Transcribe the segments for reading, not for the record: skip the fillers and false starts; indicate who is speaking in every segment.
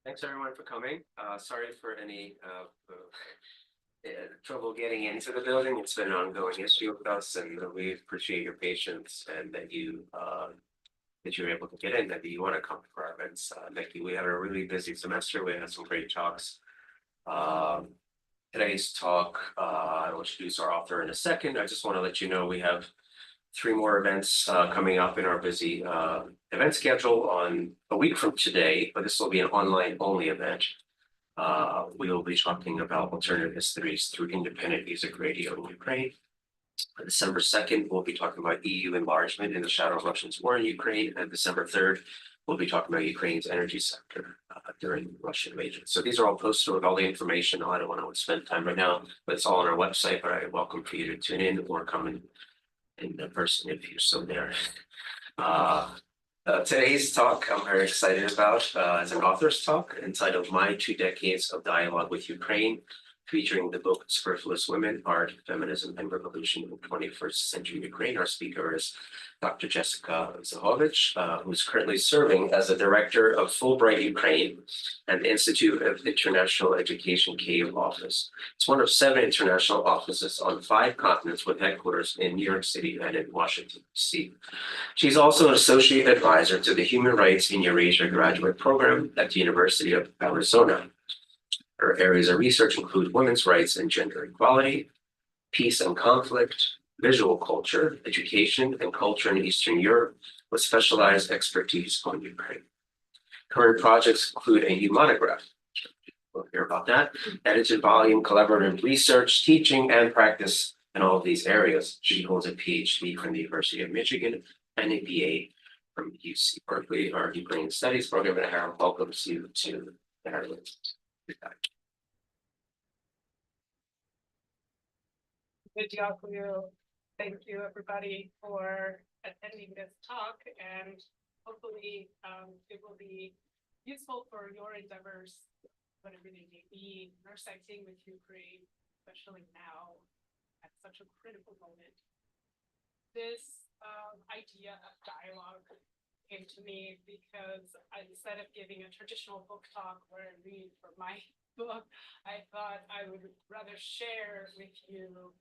Speaker 1: Thanks everyone for coming. Sorry for any trouble getting into the building. It's been an ongoing issue with us, and we appreciate your patience and that you're able to get in, that you want to come for our events. Nikki, we had a really busy semester. We had some great talks. Um, Today's talk, I will introduce our author in a second. I just want to let you know we have three more events coming up in our busy event schedule on a week from today, but this will be an online only event. We will be talking about alternative histories through independent music radio in Ukraine. On December 2nd, we'll be talking about EU enlargement in the shadow of Russia's war in Ukraine. And December 3rd, we'll be talking about Ukraine's energy sector during the Russian invasion. So these are all posted with all the information. I don't want to spend time right now, but it's all on our website. But I welcome for you to tune in or come in person if you're still there. Today's talk I'm very excited about is an author's talk entitled My 2 Decades of Dialogue with Ukraine, featuring the book Superfluous Women, Art, Feminism, and Revolution in 21st Century Ukraine. Our speaker is Dr. Jessica Zychowicz, who is currently serving as the director of Fulbright Ukraine and the Institute of International Education Kyiv office. It's one of 7 international offices on 5 continents with headquarters in New York City and in Washington, D.C. She's also an associate advisor to the Human Rights in Eurasia graduate program at the University of Arizona. Her areas of research include women's rights and gender equality, peace and conflict, visual culture, education, and culture in Eastern Europe, with specialized expertise on Ukraine. Current projects include a new monograph, we'll hear about that, edited volume, collaborative research, teaching, and practice in all of these areas. She holds a PhD from the University of Michigan and a BA from UC Berkeley, our Ukrainian Studies Program, and Harriman welcomes you to the Harriman.
Speaker 2: Thank you, everybody, for attending this talk, and hopefully it will be useful for your endeavors, whatever they may be, intersecting with Ukraine, especially now at such a critical moment. This idea of dialogue came to me because instead of giving a traditional book talk where I read from my book, I thought I would rather share with you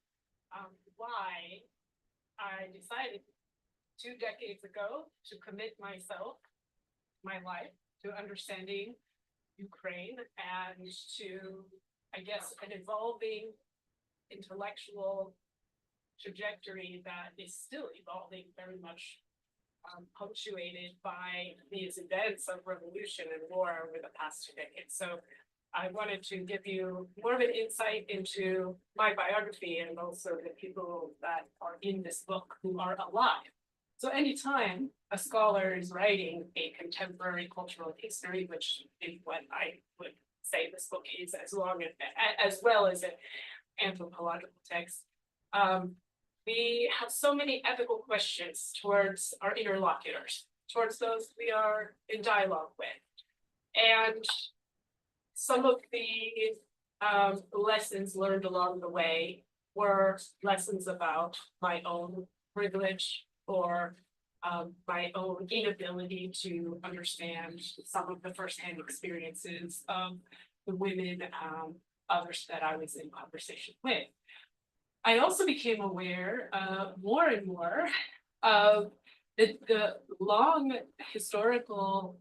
Speaker 2: why I decided 2 decades ago to commit myself, my life, to understanding Ukraine and to, I guess, an evolving intellectual trajectory that is still evolving, very much punctuated by these events of revolution and war over the past 2 decades. So I wanted to give you more of an insight into my biography and also the people that are in this book who are alive. So anytime a scholar is writing a contemporary cultural history, which is what I would say this book is, as well as an anthropological text, we have so many ethical questions towards our interlocutors, towards those we are in dialogue with. And some of the lessons learned along the way were lessons about my own privilege or my own inability to understand some of the firsthand experiences of the women, others that I was in conversation with. I also became aware more and more of the long historical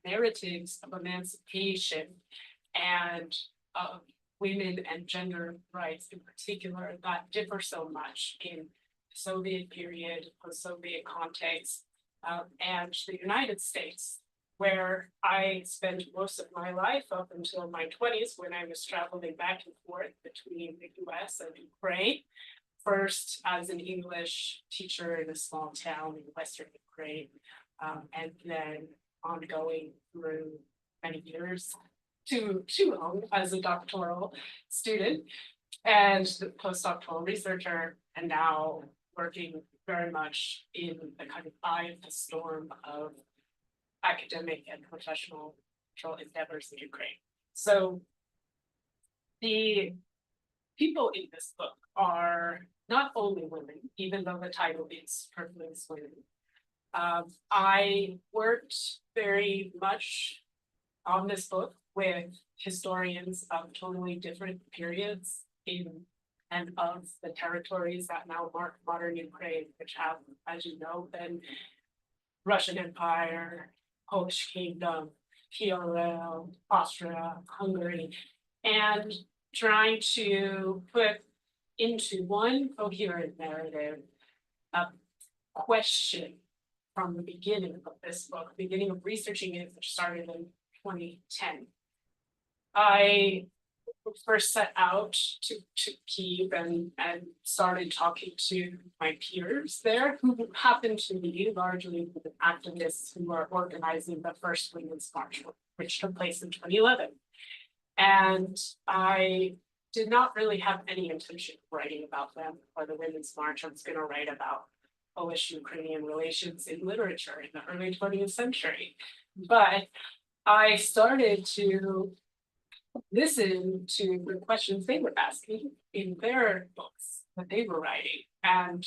Speaker 2: narratives of emancipation and of women and gender rights in particular that differ so much in the Soviet period, post-Soviet context, and the United States, where I spent most of my life up until my 20s when I was traveling back and forth between the US and Ukraine, first as an English teacher in a small town in Western Ukraine, and then ongoing through many years, too long, as a doctoral student and postdoctoral researcher, and now working very much in the kind of eye of the storm of academic and professional endeavors in Ukraine. So the people in this book are not only women, even though the title is Superfluous Women. I worked very much on this book with historians of totally different periods in and of the territories that now mark modern Ukraine, which have, as you know, been Russian Empire, Polish Kingdom, PRL, Austria, Hungary, and trying to put into one coherent narrative a question from the beginning of this book, beginning of researching it, which started in 2010. I first set out to Kyiv and started talking to my peers there, who happened to be largely the activists who were organizing the first Women's March, which took place in 2011. And I did not really have any intention of writing about them or the Women's March. I was going to write about Polish-Ukrainian relations in literature in the early 20th century. But I started to listen to the questions they were asking in their books that they were writing. And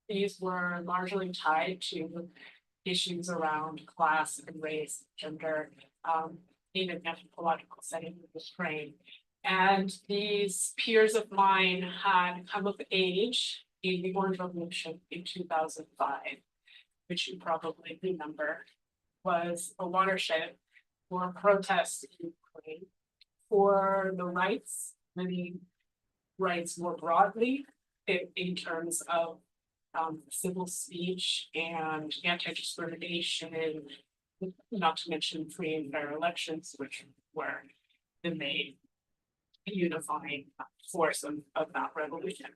Speaker 2: these were largely tied to issues around class and race, gender, in an anthropological setting of Ukraine. And these peers of mine had come of age in the Orange Revolution in 2005, which you probably remember was a watershed for protests in Ukraine for the rights, many rights more broadly in terms of civil speech and anti-discrimination, not to mention free and fair elections, which were the main unifying force of that revolution.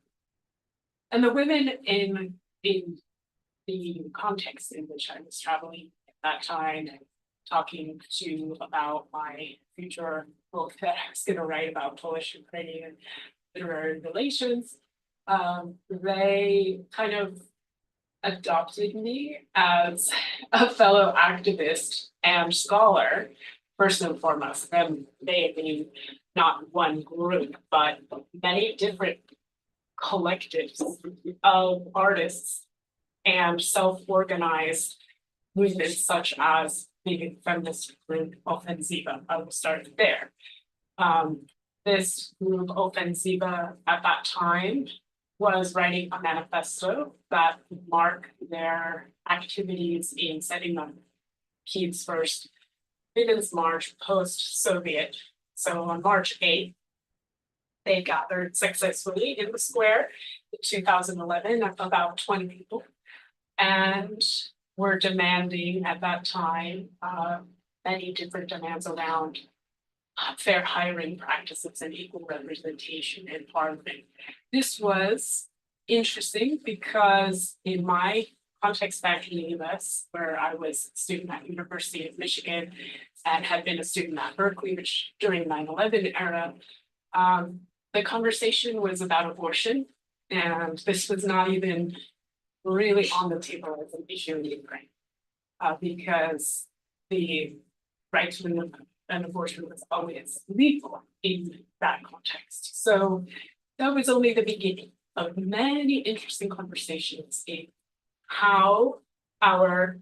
Speaker 2: And the women in the context in which I was traveling at that time, talking to about my future book that I was going to write about Polish-Ukrainian literary relations, they kind of adopted me as a fellow activist and scholar, first and foremost. And they being not one group, but many different collectives of artists and self-organized movements such as the feminist group Offensiva. I will start there. This group Offensiva at that time was writing a manifesto that would mark their activities in setting up Kyiv's first Women's March post-Soviet. So on March 8th, they gathered successfully in the square in 2011, about 20 people, and were demanding at that time many different demands around fair hiring practices and equal representation in parliament. This was interesting because in my context back in the US, where I was a student at University of Michigan and had been a student at Berkeley, which during 9/11 era, the conversation was about abortion. And this was not even really on the table as an issue in Ukraine, because the right to an abortion was always legal in that context. So that was only the beginning of many interesting conversations in how our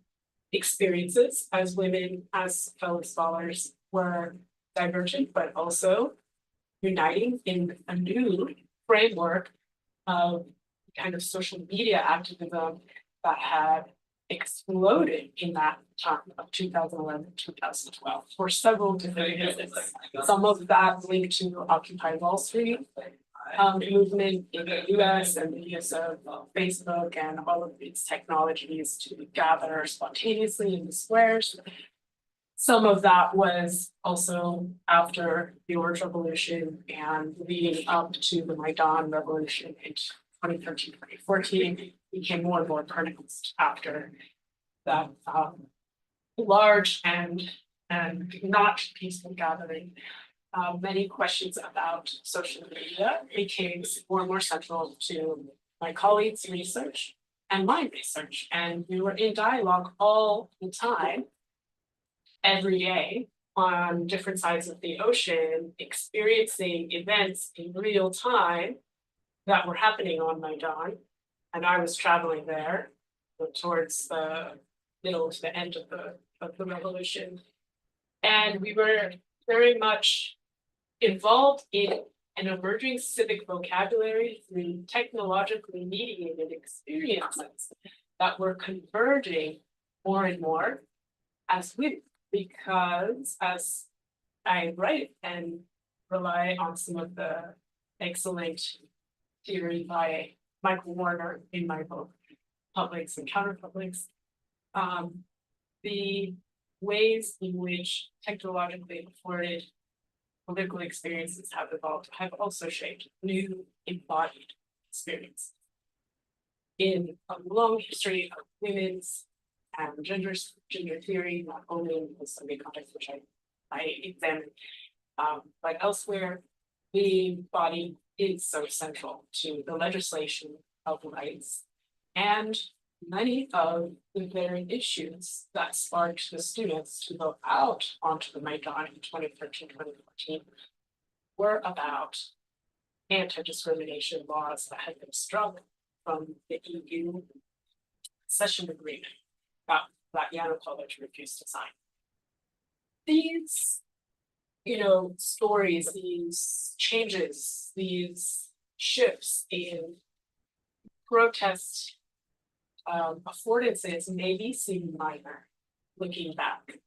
Speaker 2: experiences as women, as fellow scholars, were divergent, but also uniting in a new framework of kind of social media activism that had exploded in that time of 2011, 2012 for several different reasons. Some of that linked to Occupy Wall Street movement in the US and the use of Facebook and all of these technologies to gather spontaneously in the squares. Some of that was also after the Orange Revolution and leading up to the Maidan Revolution in 2013, 2014, became more and more pronounced after that large and not peaceful gathering. Many questions about social media became more and more central to my colleagues' research and my research. And we were in dialogue all the time, every day, on different sides of the ocean, experiencing events in real time that were happening on Maidan. And I was traveling there towards the middle to the end of the revolution. And we were very much involved in an emerging civic vocabulary through technologically mediated experiences that were converging more and more as women, because as I write and rely on some of the excellent theory by Michael Warner in my book, Publics and Counterpublics, the ways in which technologically afforded political experiences have evolved have also shaped new embodied experience. In a long history of women's and gender theory, not only in the Soviet context, which I examined, but elsewhere, the body is so central to the legislation of rights and many of the very issues that sparked the students to go out onto the Maidan in 2013, 2014 were about anti-discrimination laws that had been struck from the EU accession agreement that Yanukovych refused to sign. These, stories, these changes, these shifts in protest affordances maybe seem minor looking back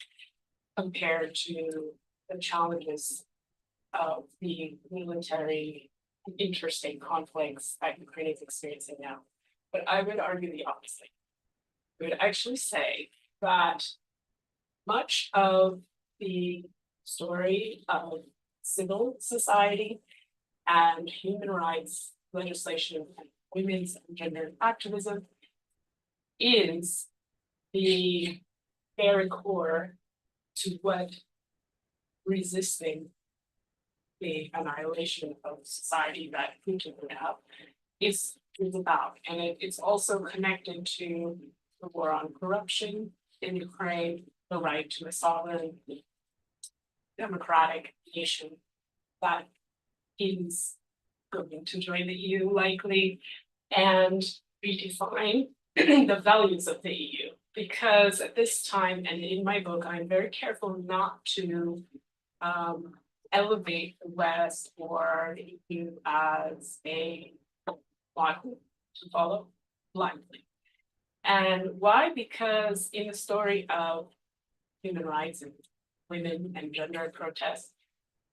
Speaker 2: compared to the challenges of the military interstate conflicts that Ukraine is experiencing now. But I would argue the opposite. I would actually say that much of the story of civil society and human rights legislation and women's and gender activism is the very core to what resisting the annihilation of society that Putin would have is about. And it's also connected to the war on corruption in Ukraine, the right to a sovereign, democratic nation that is going to join the EU likely, and redefine the values of the EU. Because at this time, and in my book, I'm very careful not to elevate the West or the EU as a model to follow blindly. And why? Because in the story of human rights and women and gender protests,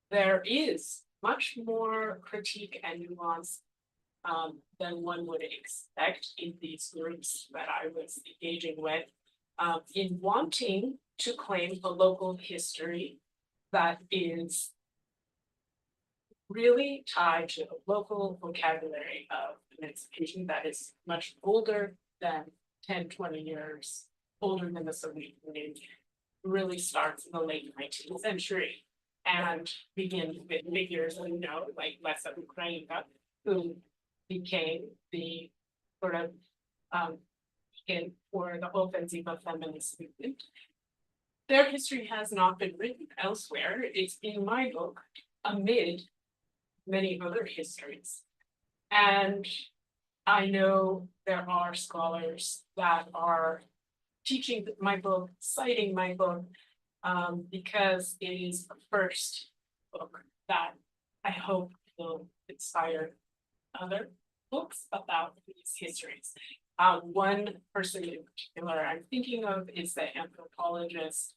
Speaker 2: there is much more critique and nuance than one would expect in these groups that I was engaging with, in wanting to claim a local history that is really tied to a local vocabulary of emancipation that is much older than 10, 20 years older than the Soviet Union, really starts in the late 19th century and begins with figures, like Lesa Ukrainka, who became the sort of for the offensiva feminist movement. Their history has not been written elsewhere. It's in my book amid many other histories. And I know there are scholars that are teaching my book, citing my book, because it is the first book that I hope will inspire other books about these histories. One person in particular I'm thinking of is the anthropologist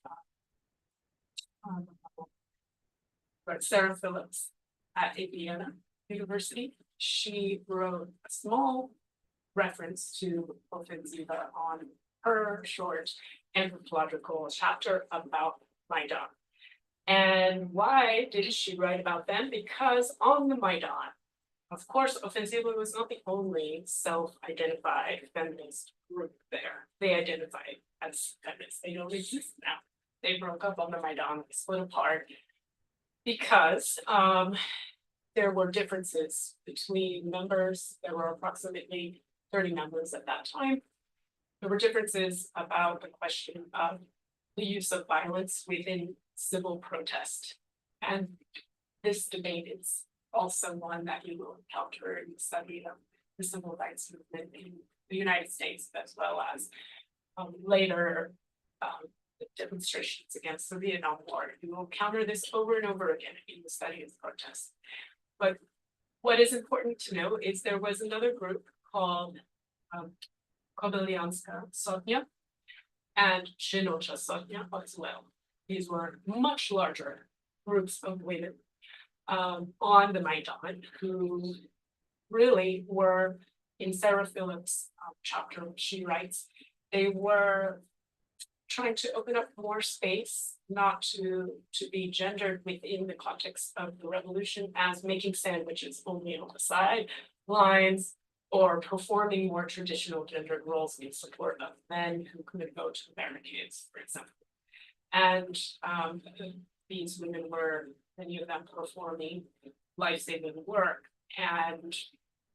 Speaker 2: Sarah Phillips at Indiana University. She wrote a small reference to offensiva on her short anthropological chapter about Maidan. And why did she write about them? Because on the Maidan, of course, offensiva was not the only self-identified feminist group there. They identified as feminists. They don't exist now. They broke up on the Maidan, they split apart because there were differences between members. There were approximately 30 members at that time. There were differences about the question of the use of violence within civil protest. And this debate is also one that you will encounter in the study of the civil rights movement in the United States, as well as later the demonstrations against the Vietnam War. You will encounter this over and over again in the study of protests. But what is important to know is there was another group called Kobylyanska Sotnia and Żynocza Sotnia as well. These were much larger groups of women on the Maidan who really were, in Sarah Phillips' chapter, she writes, they were trying to open up more space, not to be gendered within the context of the revolution as making sandwiches only on the sidelines or performing more traditional gendered roles in support of men who couldn't go to the barricades, for example. And these women were, many of them, performing life-saving work, and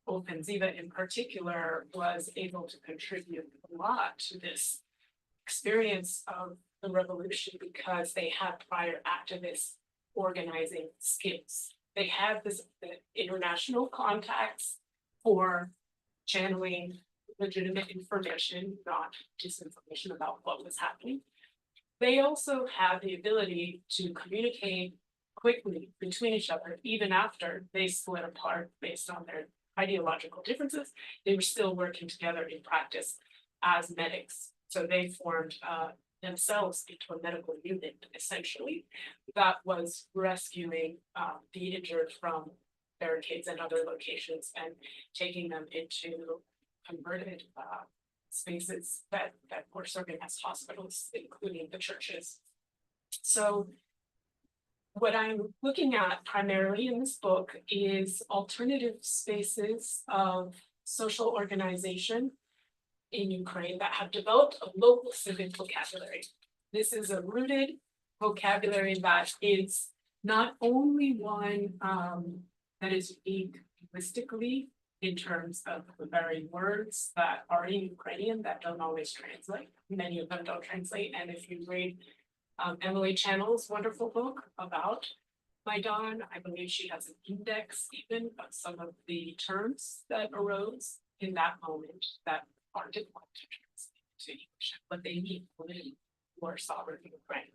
Speaker 2: Offensiva in particular was able to contribute a lot to this experience of the revolution because they had prior activist organizing skills. They had the international contacts for channeling legitimate information, not disinformation about what was happening. They also had the ability to communicate quickly between each other, even after they split apart based on their ideological differences. They were still working together in practice as medics. So they formed themselves into a medical unit, essentially, that was rescuing the injured from barricades and other locations and taking them into converted spaces that were serving as hospitals, including the churches. So what I'm looking at primarily in this book is alternative spaces of social organization in Ukraine that have developed a local civic vocabulary. This is a rooted vocabulary that is not only one that is unique linguistically in terms of the very words that are in Ukrainian that don't always translate. Many of them don't translate. And if you read Emily Channel's wonderful book about Maidan, I believe she has an index even of some of the terms that arose in that moment that are difficult to translate to English, but they mean women who are sovereign Ukraine.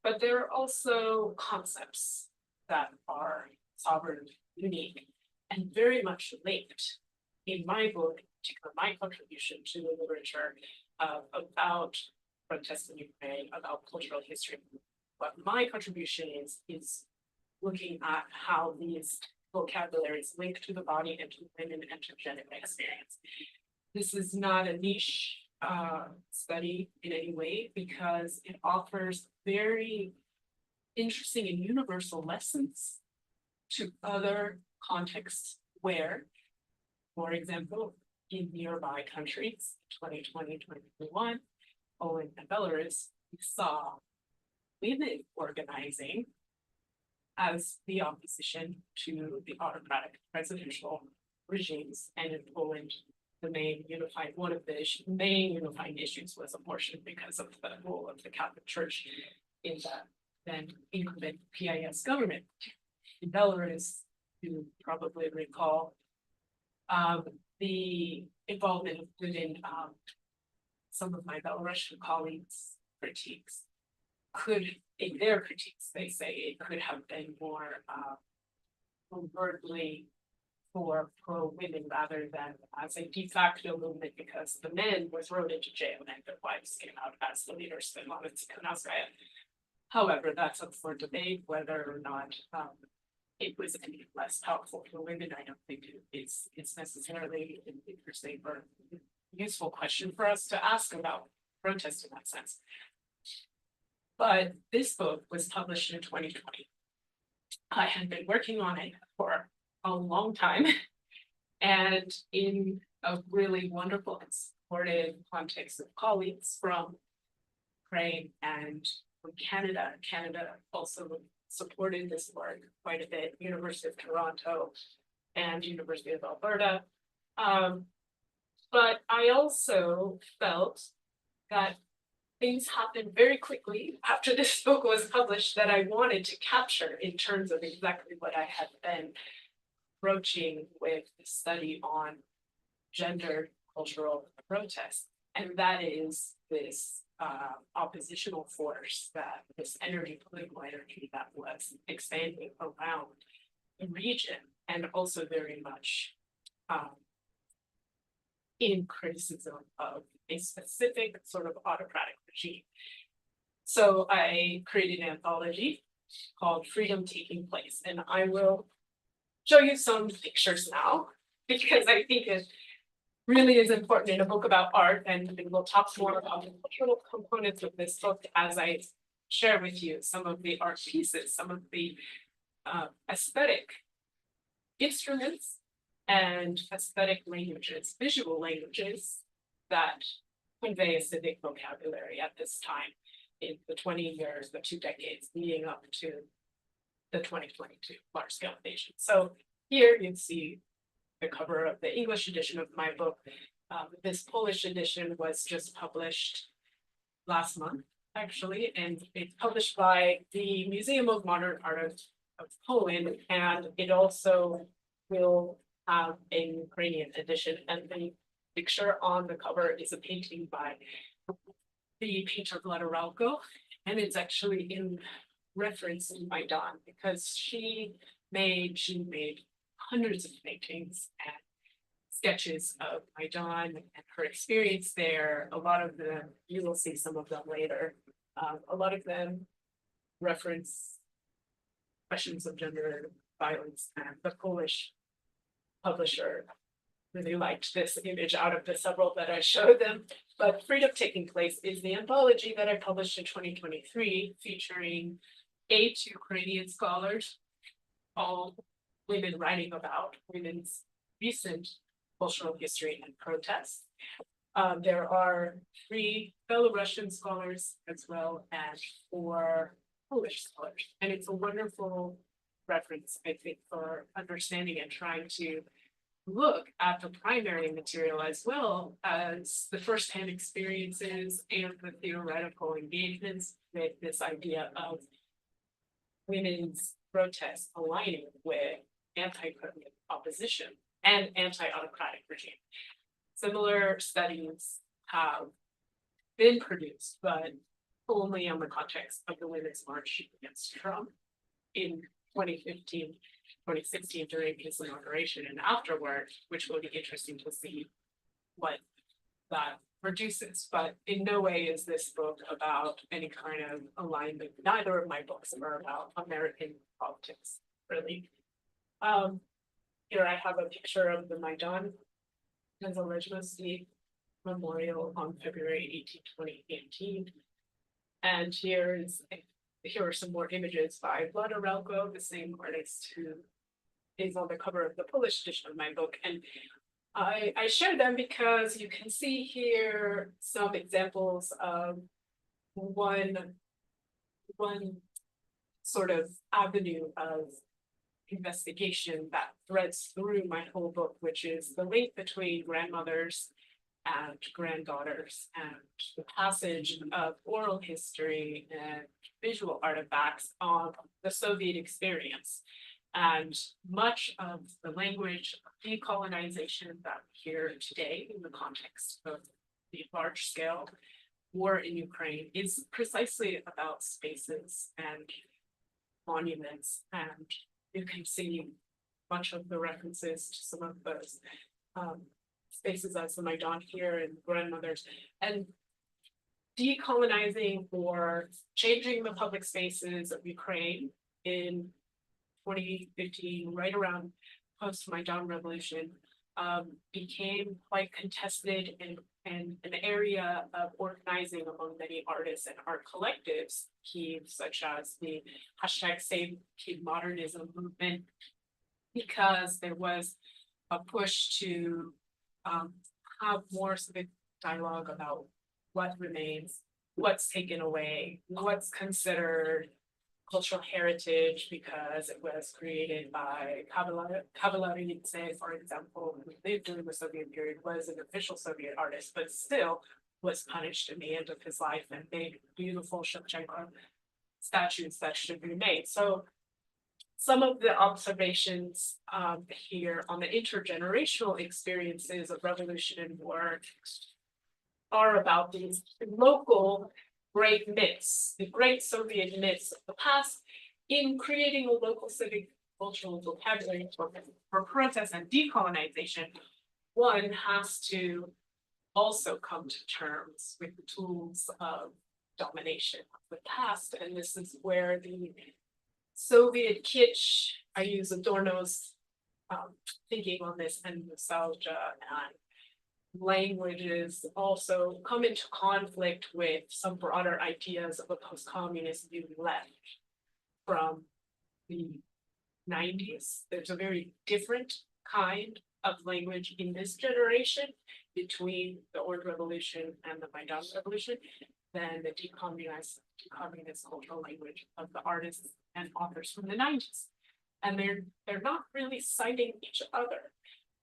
Speaker 2: But there are also concepts that are sovereign, unique, and very much linked in my book, particularly my contribution to the literature about protests in Ukraine, about cultural history. What my contribution is looking at how these vocabularies link to the body and to women and to gender experience. This is not a niche study in any way because it offers very interesting and universal lessons to other contexts where, for example, in nearby countries, 2020, 2021, Poland and Belarus, we saw women organizing as the opposition to the autocratic presidential regimes. And in Poland, one of the main unifying issues was abortion because of the role of the Catholic Church in the then incumbent PIS government. In Belarus, you probably recall the involvement of women. Some of my Belarusian colleagues' critiques in their critiques, they say it could have been more overtly for pro-women rather than as a de facto movement because the men were thrown into jail and their wives came out as the leaders of Tsikhanouskaya. However, that's up for debate whether or not it was any less powerful for women. I don't think it's necessarily an interesting or useful question for us to ask about protest in that sense. But this book was published in 2020. I had been working on it for a long time and in a really wonderful and supportive context of colleagues from Ukraine and from Canada. Canada also supported this work quite a bit, University of Toronto and University of Alberta. But I also felt that things happened very quickly after this book was published that I wanted to capture in terms of exactly what I had been approaching with the study on gendered cultural protest.
Speaker 3: And that is this oppositional force, that this energy, political energy that was expanding around the region, and also very much in criticism of a specific sort of autocratic regime. So I created an anthology called Freedom Taking Place, and I will show you some pictures now, because I think it really is important in a book about art, and we'll talk more about the cultural components of this book as I share with you some of the art pieces, some of the aesthetic instruments and aesthetic languages, visual languages that convey a civic vocabulary at this time in the 20 years, the 2 decades leading up to the 2022 large-scale invasion. So here you see the cover of the English edition of my book. This Polish edition was just published last month, actually, and it's published by the Museum of Modern Art of Poland, and it also will have a Ukrainian edition. And the picture on the cover is a painting by the painter Vladoralko, and it's actually in reference to Maidan, because she made hundreds of paintings and sketches of Maidan and her experience there. A lot of them, you will see some of them later. A lot of them reference questions of gender violence, and the Polish publisher really liked this image out of the several that I showed them. But Freedom Taking Place is the anthology that I published in 2023, featuring 8 Ukrainian scholars, all women writing about women's recent cultural history and protests. There are 3 Belarusian scholars as well as 4 Polish scholars. And it's a wonderful reference, I think, for understanding and trying to look at the primary material as well as the firsthand experiences and the theoretical engagements with this idea of women's protests aligning with anti-colonial opposition and anti-autocratic regime. Similar studies have been produced, but only in the context of the Women's March against Trump in 2015, 2016 during his inauguration and afterward, which will be interesting to see what that produces. But in no way is this book about any kind of alignment. Neither of my books are about American politics, really. Here I have a picture of the Maidan Nezalezhnosti Memorial on February 18, 2018. And here are some more images by Vladoralko, the same artist who is on the cover of the Polish edition of my book. And I share them because you can see here some examples of one sort of avenue of investigation that threads through my whole book, which is the link between grandmothers and granddaughters and the passage of oral history and visual artifacts on the Soviet experience. And much of the language of decolonization that we hear today in the context of the large scale war in Ukraine is precisely about spaces and monuments. And you can see a bunch of the references to some of those spaces as the Maidan here and grandmothers. And decolonizing or changing the public spaces of Ukraine in 2015, right around post-Maidan revolution, became quite contested and an area of organizing among many artists and art collectives, Kyiv, such as the #Save Kyiv Modernism movement, because there was a push to have more civic dialogue about what remains, what's taken away, what's considered cultural heritage because it was created by Kyiv, for example, who lived during the Soviet period, was an official Soviet artist, but still was punished in the end of his life and made beautiful Shevchenko statues that should be made. So some of the observations here on the intergenerational experiences of revolution and war are about these local great myths, the great Soviet myths of the past, in creating a local civic cultural vocabulary for protest and decolonization. One has to also come to terms with the tools of domination of the past, and this is where the Soviet kitsch, I use Adorno's thinking on this, and nostalgia and languages also come into conflict with some broader ideas of a post-communist view left from the 90s. There's a very different kind of language in this generation between the Orange Revolution and the Maidan Revolution than the decommunist cultural language of the artists and authors from the 90s. And they're not really citing each other.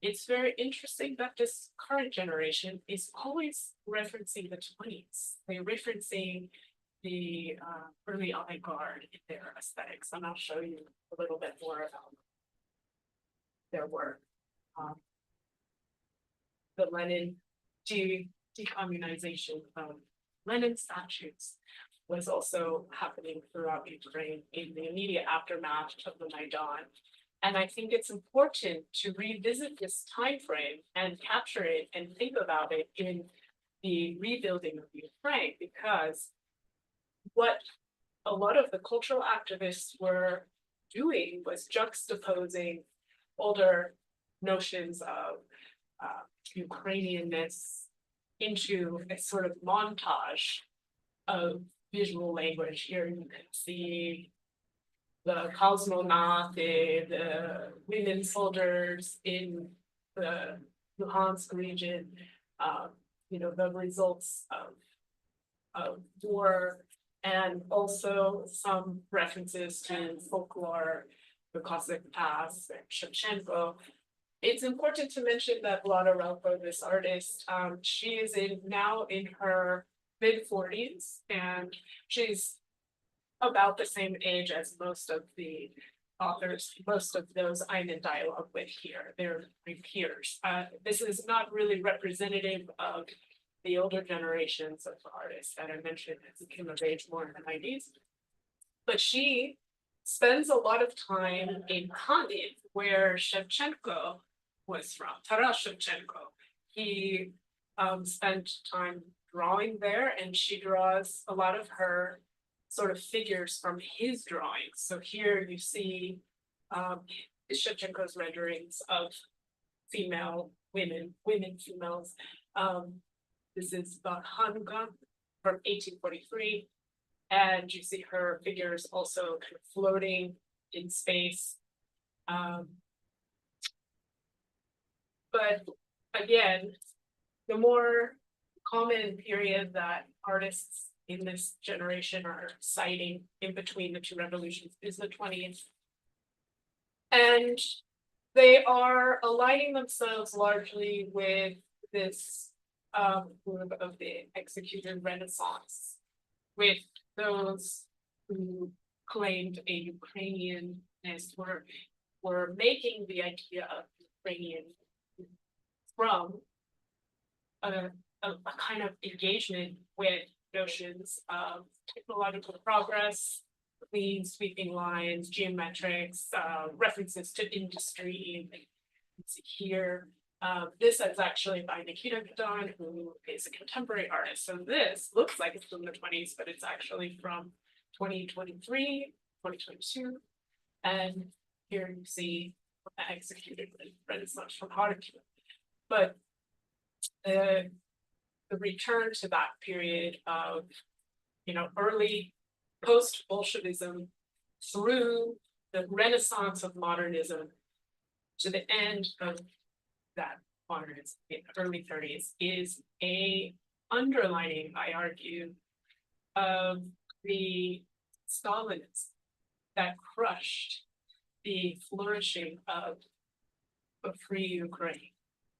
Speaker 3: It's very interesting that this current generation is always referencing the 20s. They're referencing the early avant-garde in their aesthetics, and I'll show you a little bit more about their work. The Lenin decommunization of Lenin statues was also happening throughout Ukraine in the immediate aftermath of the Maidan. And I think it's important to revisit this time frame and capture it and think about it in the rebuilding of Ukraine, because what a lot of the cultural activists were doing was juxtaposing older notions of Ukrainianness into a sort of montage of visual language. Here you can see the cosmonaut, the women soldiers in the Luhansk region, the results of war, and also some references to folklore, the Cossack past, and Shevchenko. It's important to mention that Vlada Relko, this artist, she is now in her mid-40s, and she's about the same age as most of the authors, most of those I'm in dialogue with here. They're my peers. This is not really representative of the older generations of artists that I mentioned as came of age more in the 90s. But she spends a lot of time in Kyiv, where Shevchenko was from, Taras Shevchenko. He spent time drawing there, and she draws a lot of her sort of figures from his drawings. So here you see Shevchenko's renderings of females. This is about Hanukkah from 1843. And you see her figures also kind of floating in space. But again, the more common period that artists in this generation are citing in between the two revolutions is the 20s. And they are aligning themselves largely with this group of the executed Renaissance, with those who claimed a Ukrainianness were making the idea of Ukrainian from a kind of engagement with notions of technological progress, clean sweeping lines, geometrics, references to industry. You can see here. This is actually by Nikita Gadon, who is a contemporary artist. So this looks like it's from the 20s, but it's actually from 2023, 2022. And here you see executed Renaissance from Harriman. But the return to that period of, early post-Bolshevism through the Renaissance of modernism to the end of that modernism in the early 30s is a underlining, I argue, of the Stalinism that crushed the flourishing of a free Ukraine.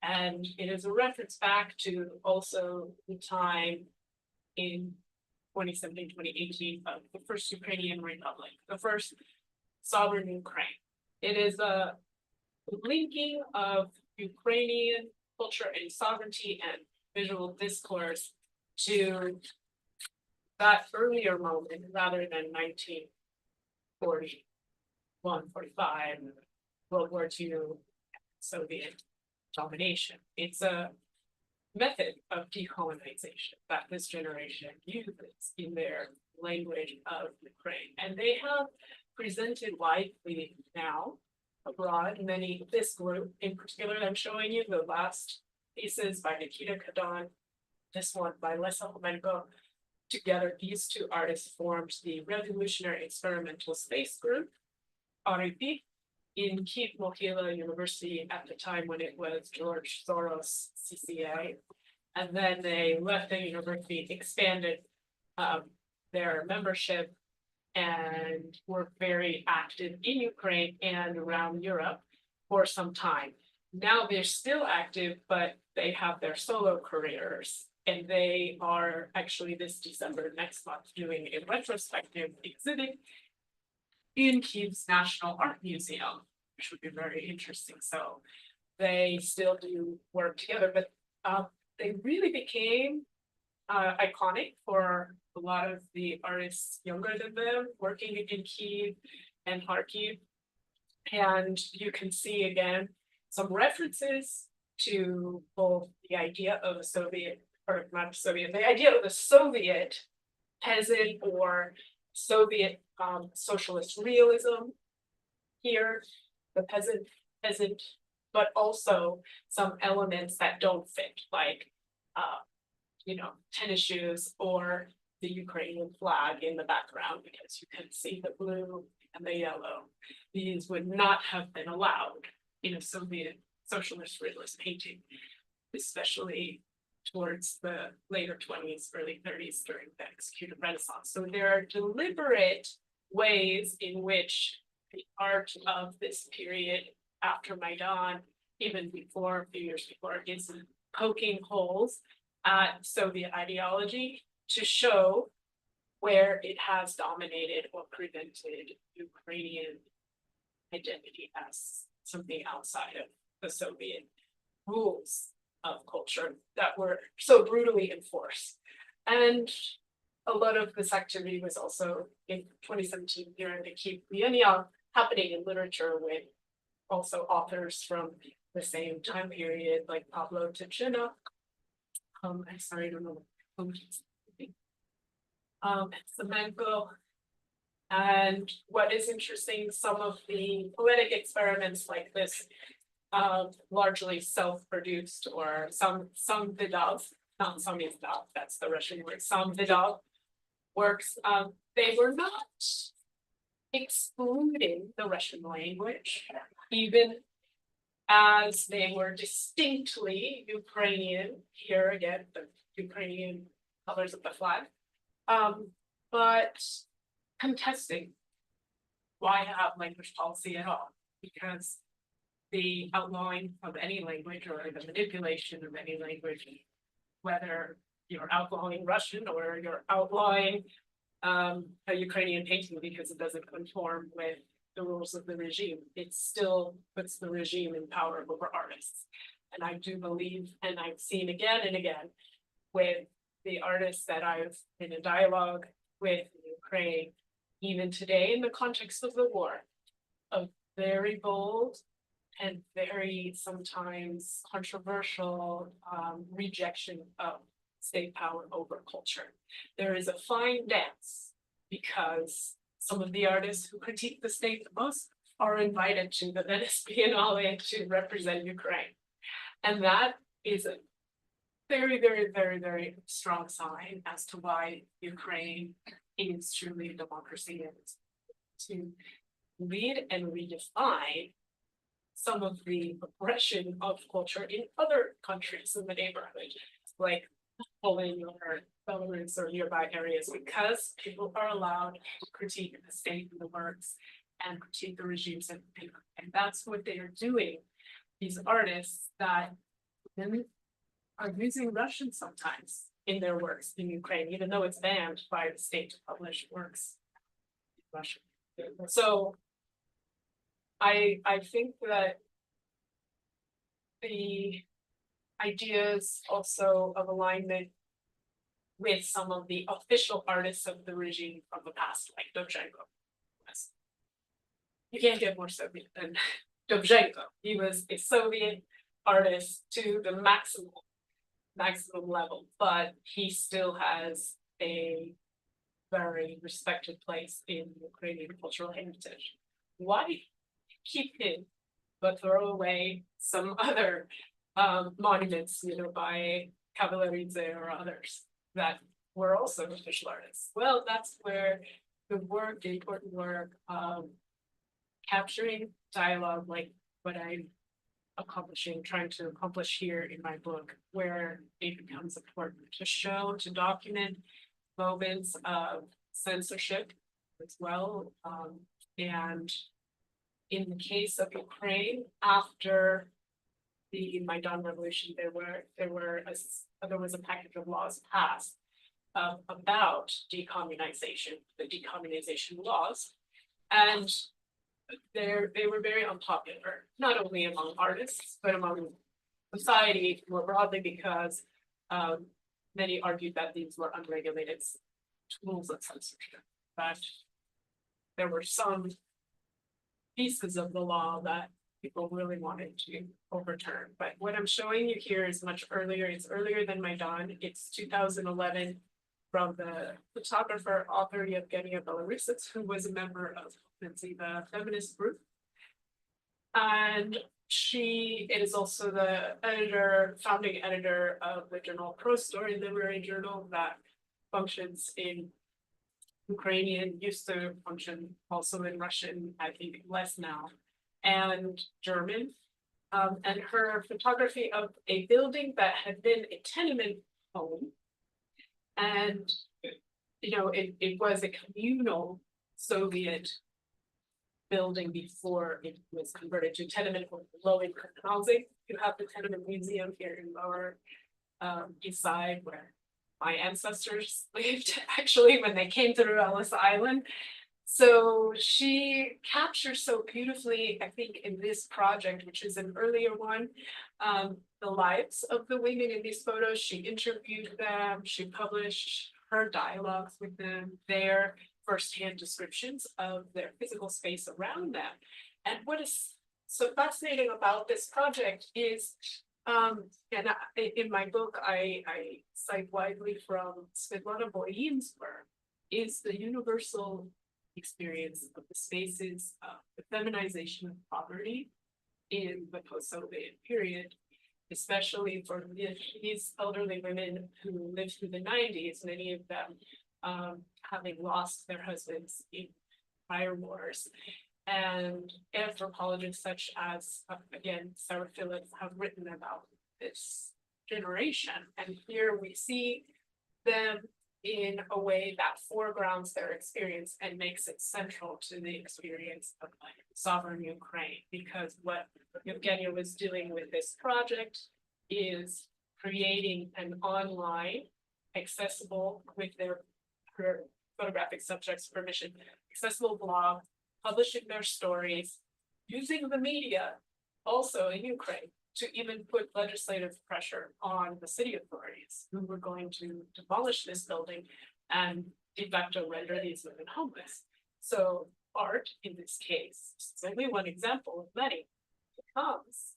Speaker 3: And it is a reference back to also the time in 2017, 2018 of the first Ukrainian Republic, the first sovereign Ukraine. It is a linking of Ukrainian culture and sovereignty and visual discourse to that earlier moment rather than 1941, 45, World War II, Soviet domination. It's a method of decolonization that this generation uses in their language of Ukraine. And they have presented widely now abroad. This group in particular, I'm showing you the last pieces by Nikita Kadan, this one by Lesa Homenko. Together, these two artists formed the Revolutionary Experimental Space Group, REP, in Kyiv Mohyla University at the time when it was George Soros CCA. And then they left the university, expanded their membership, and were very active in Ukraine and around Europe for some time. Now they're still active, but they have their solo careers. And they are actually this December, next month, doing a retrospective exhibit in Kyiv's National Art Museum, which would be very interesting. So they still do work together, but they really became iconic for a lot of the artists younger than them working in Kyiv and Kharkiv. And you can see again some references to both the idea of a Soviet, or not Soviet, the idea of a Soviet peasant or Soviet socialist realism here, the peasant, but also some elements that don't fit, like tennis shoes or the Ukrainian flag in the background, because you can see the blue and the yellow. These would not have been allowed in a Soviet socialist realist painting, especially towards the later 20s, early 30s during the executive Renaissance. So there are deliberate ways in which the art of this period after Maidan, even before, a few years before, is poking holes at Soviet ideology to show where it has dominated or prevented Ukrainian identity as something outside of the Soviet rules of culture that were so brutally enforced. And a lot of this activity was also in 2017 here in the Kyiv Biennial happening in literature with also authors from the same time period, like Pablo Tachina. I'm sorry, I don't know. Semenko. And what is interesting, some of the poetic experiments like this, largely self-produced, or some Vidov, not Samizdav, that's the Russian word, some Vidov works, they were not excluding the Russian language, even as they were distinctly Ukrainian, here again, the Ukrainian colors of the flag, but contesting why have language policy at all, because the outlawing of any language or the manipulation of any language, whether you're outlawing Russian or you're outlawing a Ukrainian painting because it doesn't conform with the rules of the regime, it still puts the regime in power over artists. And I do believe, and I've seen again and again with the artists that I've been in dialogue with in Ukraine, even today in the context of the war, a very bold and very sometimes controversial rejection of state power over culture. There is a fine dance because some of the artists who critique the state the most are invited to the Venice Biennale to represent Ukraine. And that is a very, very, very, very strong sign as to why Ukraine is truly a democracy, and to lead and redefine some of the oppression of culture in other countries in the neighborhood, like Poland or Belarus or nearby areas, because people are allowed to critique the state and the works and critique the regimes, and that's what they are doing. These artists that are using Russian sometimes in their works in Ukraine, even though it's banned by the state to publish works in Russian. So I think that the ideas also of alignment with some of the official artists of the regime from the past, like Dovzhenko. You can't get more Soviet than Dovzhenko. He was a Soviet artist to the maximum level, but he still has a very respected place in Ukrainian cultural heritage. Why keep him, but throw away some other monuments, by Cavaleridze or others that were also official artists? Well, that's where the important work of capturing dialogue, like what I'm trying to accomplish here in my book, where it becomes important to show, to document moments of censorship as well. And in the case of Ukraine, after the Maidan Revolution, there was a package of laws passed about decommunization, the decommunization laws, and they were very unpopular, not only among artists, but among society more broadly, because many argued that these were unregulated tools of censorship. But there were some pieces of the law that people really wanted to overturn. But what I'm showing you here is much earlier. It's earlier than Maidan. It's 2011 from the photographer, author Yevgenia Belarusets, who was a member of the feminist group. And she is also the founding editor of the journal Pro Story Literary Journal that functions in Ukrainian, used to function also in Russian, I think less now, and German. And her photography of a building that had been a tenement home, and it was a communal Soviet building before it was converted to tenement or low-income housing. You have the tenement museum here in Lower East Side, where my ancestors lived actually when they came through Ellis Island. So she captures so beautifully, I think, in this project, which is an earlier one, the lives of the women in these photos. She interviewed them, she published her dialogues with them, their firsthand descriptions of their physical space around them. And what is so fascinating about this project is, in my book, I cite widely from Svetlana Boyin's work, is the universal experience of the spaces of the feminization of poverty in the post-Soviet period, especially for these elderly women who lived through the 90s, many of them having lost their husbands in prior wars. And anthropologists such as, again, Sarah Phillips have written about this generation. And here we see them in a way that foregrounds their experience and makes it central to the experience of sovereign Ukraine. Because what Yevgenia was doing with this project is creating an online, accessible with her photographic subjects' permission, accessible blog, publishing their stories, using the media also in Ukraine to even put legislative pressure on the city authorities who were going to demolish this building and de facto render these women homeless. So art, in this case, is only one example of many, becomes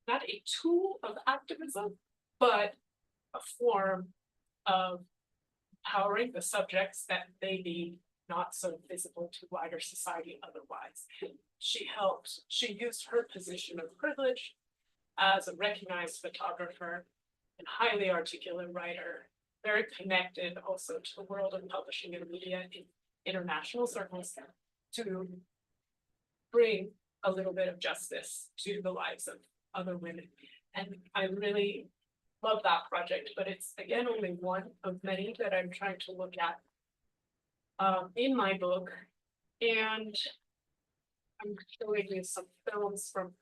Speaker 3: not a tool of activism, but a form of empowering the subjects that may be not so visible to wider society otherwise. She used her position of privilege as a recognized photographer and highly articulate writer, very connected also to the world of publishing and media in international circles, to bring a little bit of justice to the lives of other women. And I really love that project, but it's, again, only one of many that I'm trying to look at in my book. And I'm showing you some films from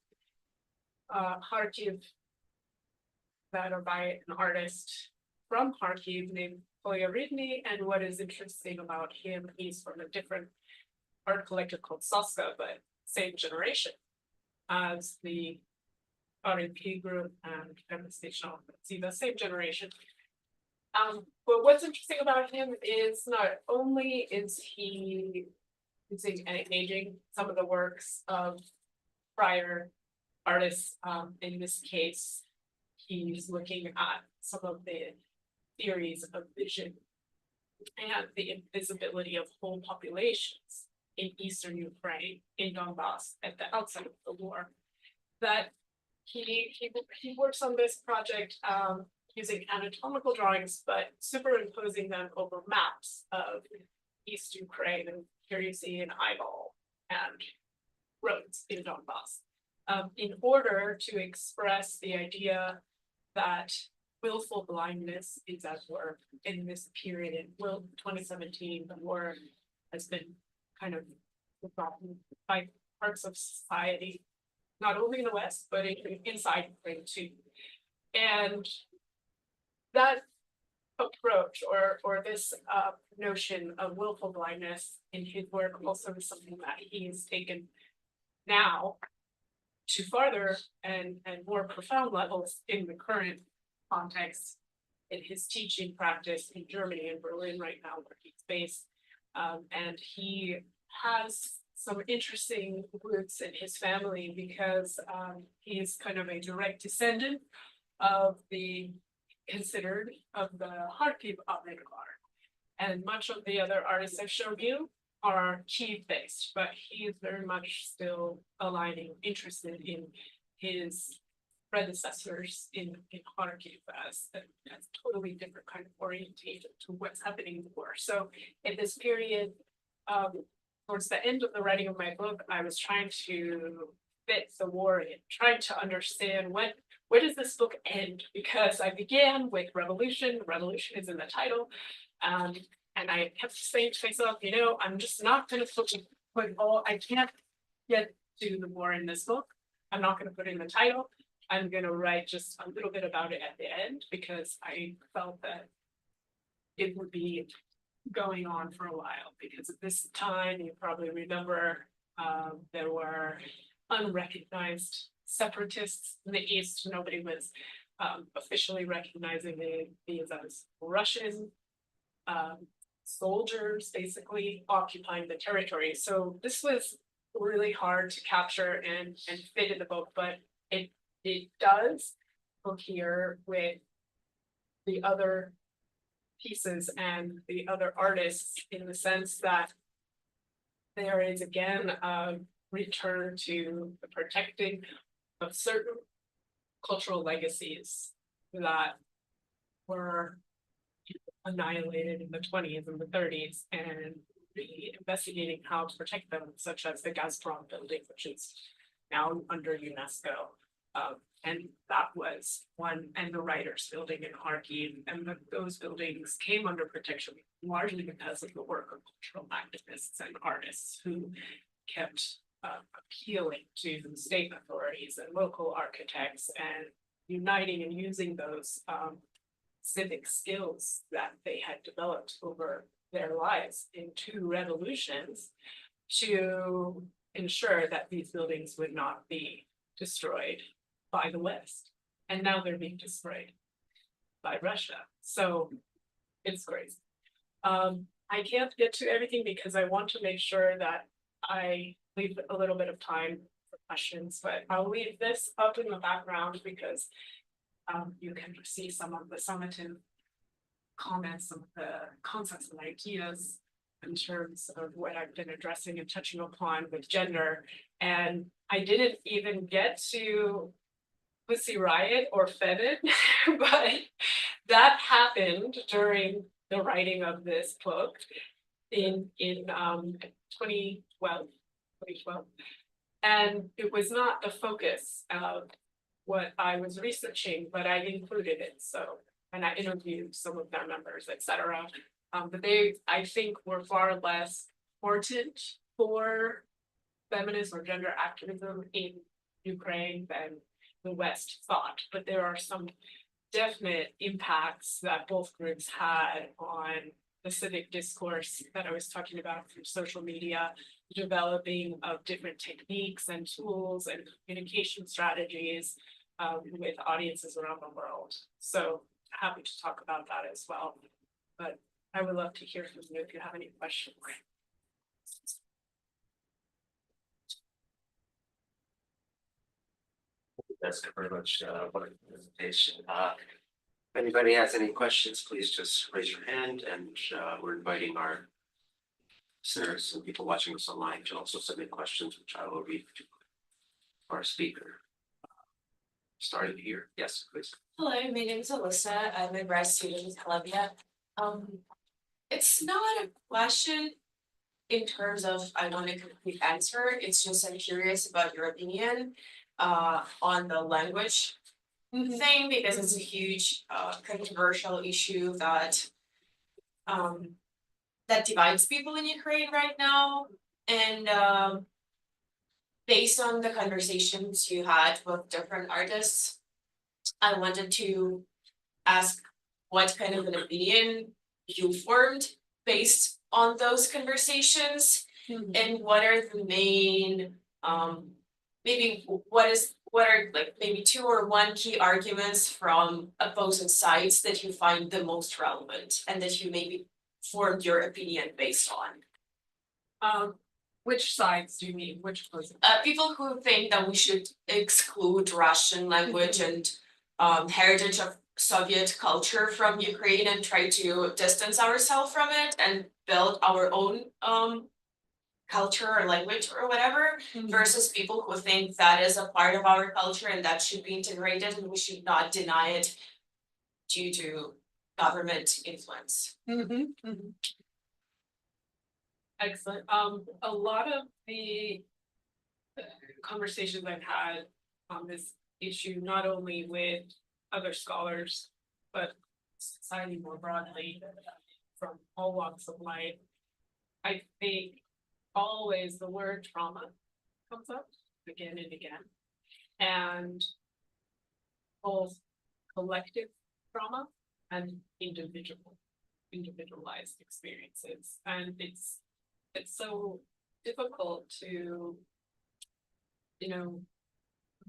Speaker 3: Kharkiv that are by an artist from Kharkiv named Koyaridny. And what is interesting about him, he's from a different art collective called Soska, but same generation as the RNP group and Feminist Nation, see the same generation. But what's interesting about him is not only is he using and engaging some of the works of prior artists, in this case, he's looking at some of the theories of vision and the invisibility of whole populations in Eastern Ukraine, in Donbass, at the outset of the war. That he works on this project using anatomical drawings, but superimposing them over maps of East Ukraine, and here you see an eyeball and roads in Donbass, in order to express the idea that willful blindness is at work in this period. In 2017, the war has been kind of forgotten by parts of society, not only in the West, but inside Ukraine too. And that approach or this notion of willful blindness in his work also is something that he's taken now to farther and more profound levels in the current context in his teaching practice in Germany and Berlin right now, where he's based. And he has some interesting roots in his family because he's kind of a direct descendant of the Kharkiv avant-garde. And much of the other artists I've shown you are Kyiv based, but he is very much still interested in his predecessors in Kharkiv as a totally different kind of orientation to what's happening in the war. So in this period, towards the end of the writing of my book, I was trying to fit the war in, trying to understand where does this book end? Because I began with revolution is in the title. And I kept saying to myself, I'm just not going to put I can't get to the war in this book. I'm not going to put it in the title. I'm going to write just a little bit about it at the end because I felt that it would be going on for a while. Because at this time, you probably remember, there were unrecognized separatists in the East. Nobody was officially recognizing these as Russian soldiers, basically occupying the territory. So this was really hard to capture and fit in the book, but it does cohere with the other pieces and the other artists in the sense that there is again a return to the protecting of certain cultural legacies that were annihilated in the 20s and the 30s, and really investigating how to protect them, such as the Gazprom building, which is now under UNESCO. And that was one, and the Writers Building in Kharkiv, and those buildings came under protection largely because of the work of cultural activists and artists who kept appealing to state authorities and local architects and uniting and using those civic skills that they had developed over their lives in two revolutions to ensure that these buildings would not be destroyed by the West. And now they're being destroyed by Russia. So it's crazy. I can't get to everything because I want to make sure that I leave a little bit of time for questions, but I'll leave this up in the background because you can see some of the summative comments, some of the concepts and ideas in terms of what I've been addressing and touching upon with gender. And I didn't even get to Pussy Riot or Femin, but that happened during the writing of this book in 2012. And it was not the focus of what I was researching, but I included it. So, and I interviewed some of their members, etc. But they, I think, were far less important for feminist or gender activism in Ukraine than the West thought. But there are some definite impacts that both groups had on the civic discourse that I was talking about through social media, developing of different techniques and tools and communication strategies with audiences around the world. So happy to talk about that as well. But I would love to hear from you if you have any questions.
Speaker 1: That's very much what a presentation. If anybody has any questions, please just raise your hand, and we're inviting our listeners and people watching us online to also submit questions, which I will read to our speaker. Starting here, yes, please.
Speaker 4: Hello, my name is Alyssa. I'm a grad student in Columbia. It's not a question in terms of I want a complete answer. It's just I'm curious about your opinion on the language thing, because it's a huge controversial issue that that divides people in Ukraine right now. And based on the conversations you had with different artists, I wanted to ask what kind of an opinion you formed based on those conversations, and what are the main maybe what are like maybe 2 or 1 key arguments from opposing sides that you find the most relevant and that you maybe formed your opinion based on?
Speaker 3: Which sides do you mean? Which person?
Speaker 4: People who think that we should exclude Russian language and heritage of Soviet culture from Ukraine and try to distance ourselves from it and build our own culture or language or whatever, versus people who think that is a part of our culture and that should be integrated and we should not deny it due to government influence.
Speaker 3: Excellent. A lot of the conversations I've had on this issue, not only with other scholars, but society more broadly, from all walks of life, I think always the word trauma comes up again and again, and both collective trauma and individualized experiences. And it's so difficult to,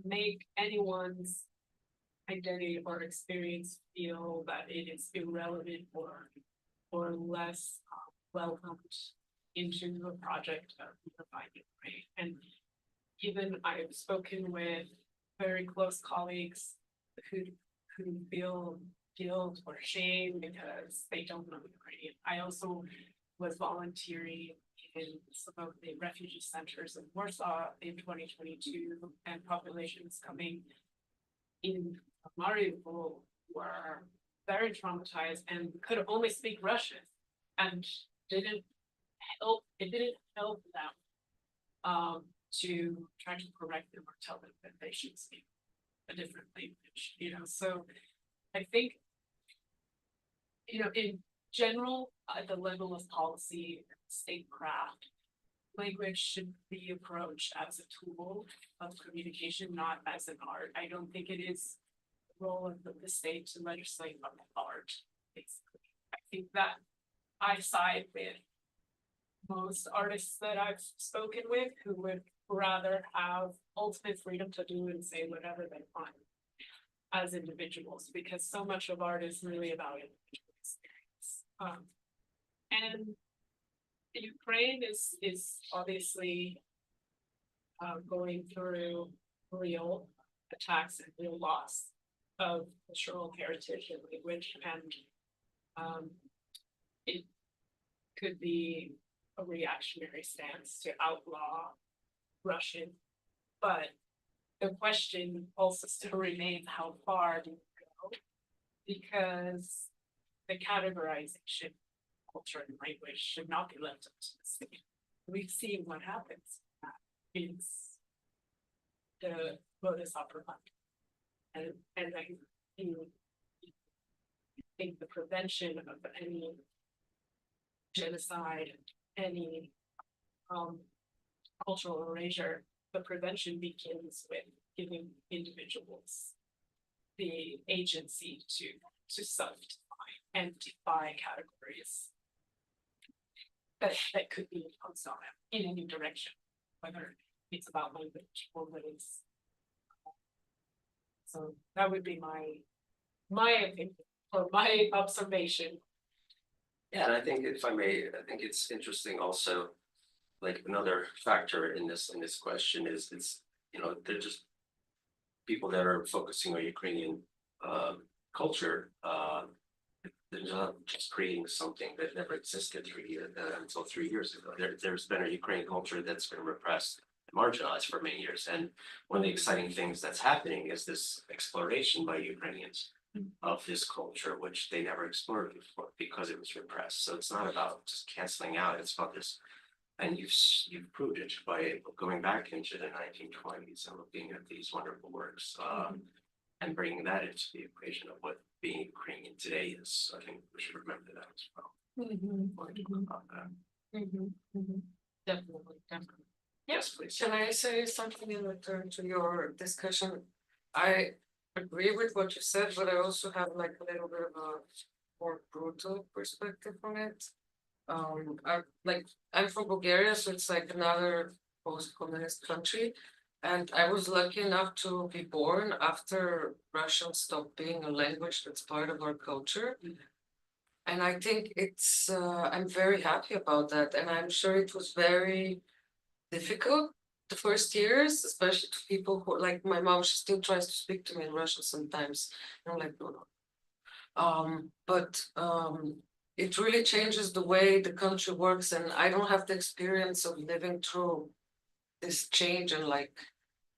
Speaker 3: make anyone's identity or experience feel that it is irrelevant or less welcomed into the project of unifying, right? And even I've spoken with very close colleagues who feel guilt or shame because they don't know Ukrainian. I also was volunteering in some of the refugee centers in Warsaw in 2022, and populations coming in Mariupol were very traumatized and could only speak Russian, and it didn't help them to try to correct them or tell them that they should speak a different language, so I think, in general, at the level of policy, statecraft, language should be approached as a tool of communication, not as an art. I don't think it is the role of the state to legislate on art, basically. I think that I side with most artists that I've spoken with who would rather have ultimate freedom to do and say whatever they want as individuals, because so much of art is really about individual experience. And Ukraine is obviously going through real attacks and real loss of cultural heritage and language, and it could be a reactionary stance to outlaw Russian, but the question also still remains, how far do you go? Because the categorization, culture and language should not be left up to the state. We've seen what happens. It's the modus operandi, and I think the prevention of any genocide, any cultural erasure, the prevention begins with giving individuals the agency to self-define and defy categories that could be imposed on them in any direction, whether it's about language or race. So that would be my opinion. for my observation.
Speaker 1: Yeah, and I think if I may, I think it's interesting also, like another factor in this question is it's, they're just people that are focusing on Ukrainian culture. They're not just creating something that never existed until 3 years ago. There's been a Ukrainian culture that's been repressed and marginalized for many years. And one of the exciting things that's happening is this exploration by Ukrainians of this culture, which they never explored before because it was repressed. So it's not about just canceling out, it's about this. And you've proved it by going back into the 1920s and looking at these wonderful works and bringing that into the equation of what being Ukrainian today is. I think we should remember that as well. About that.
Speaker 3: Definitely.
Speaker 1: Yes, please.
Speaker 5: Can I say something in return to your discussion? I agree with what you said, but I also have like a little bit of a more brutal perspective on it. I'm from Bulgaria, so it's like another post-communist country. And I was lucky enough to be born after Russian stopped being a language that's part of our culture. And I think I'm very happy about that. And I'm sure it was very difficult the first years, especially to people who, like my mom, she still tries to speak to me in Russian sometimes. And I'm like, no. But it really changes the way the country works. And I don't have the experience of living through this change and like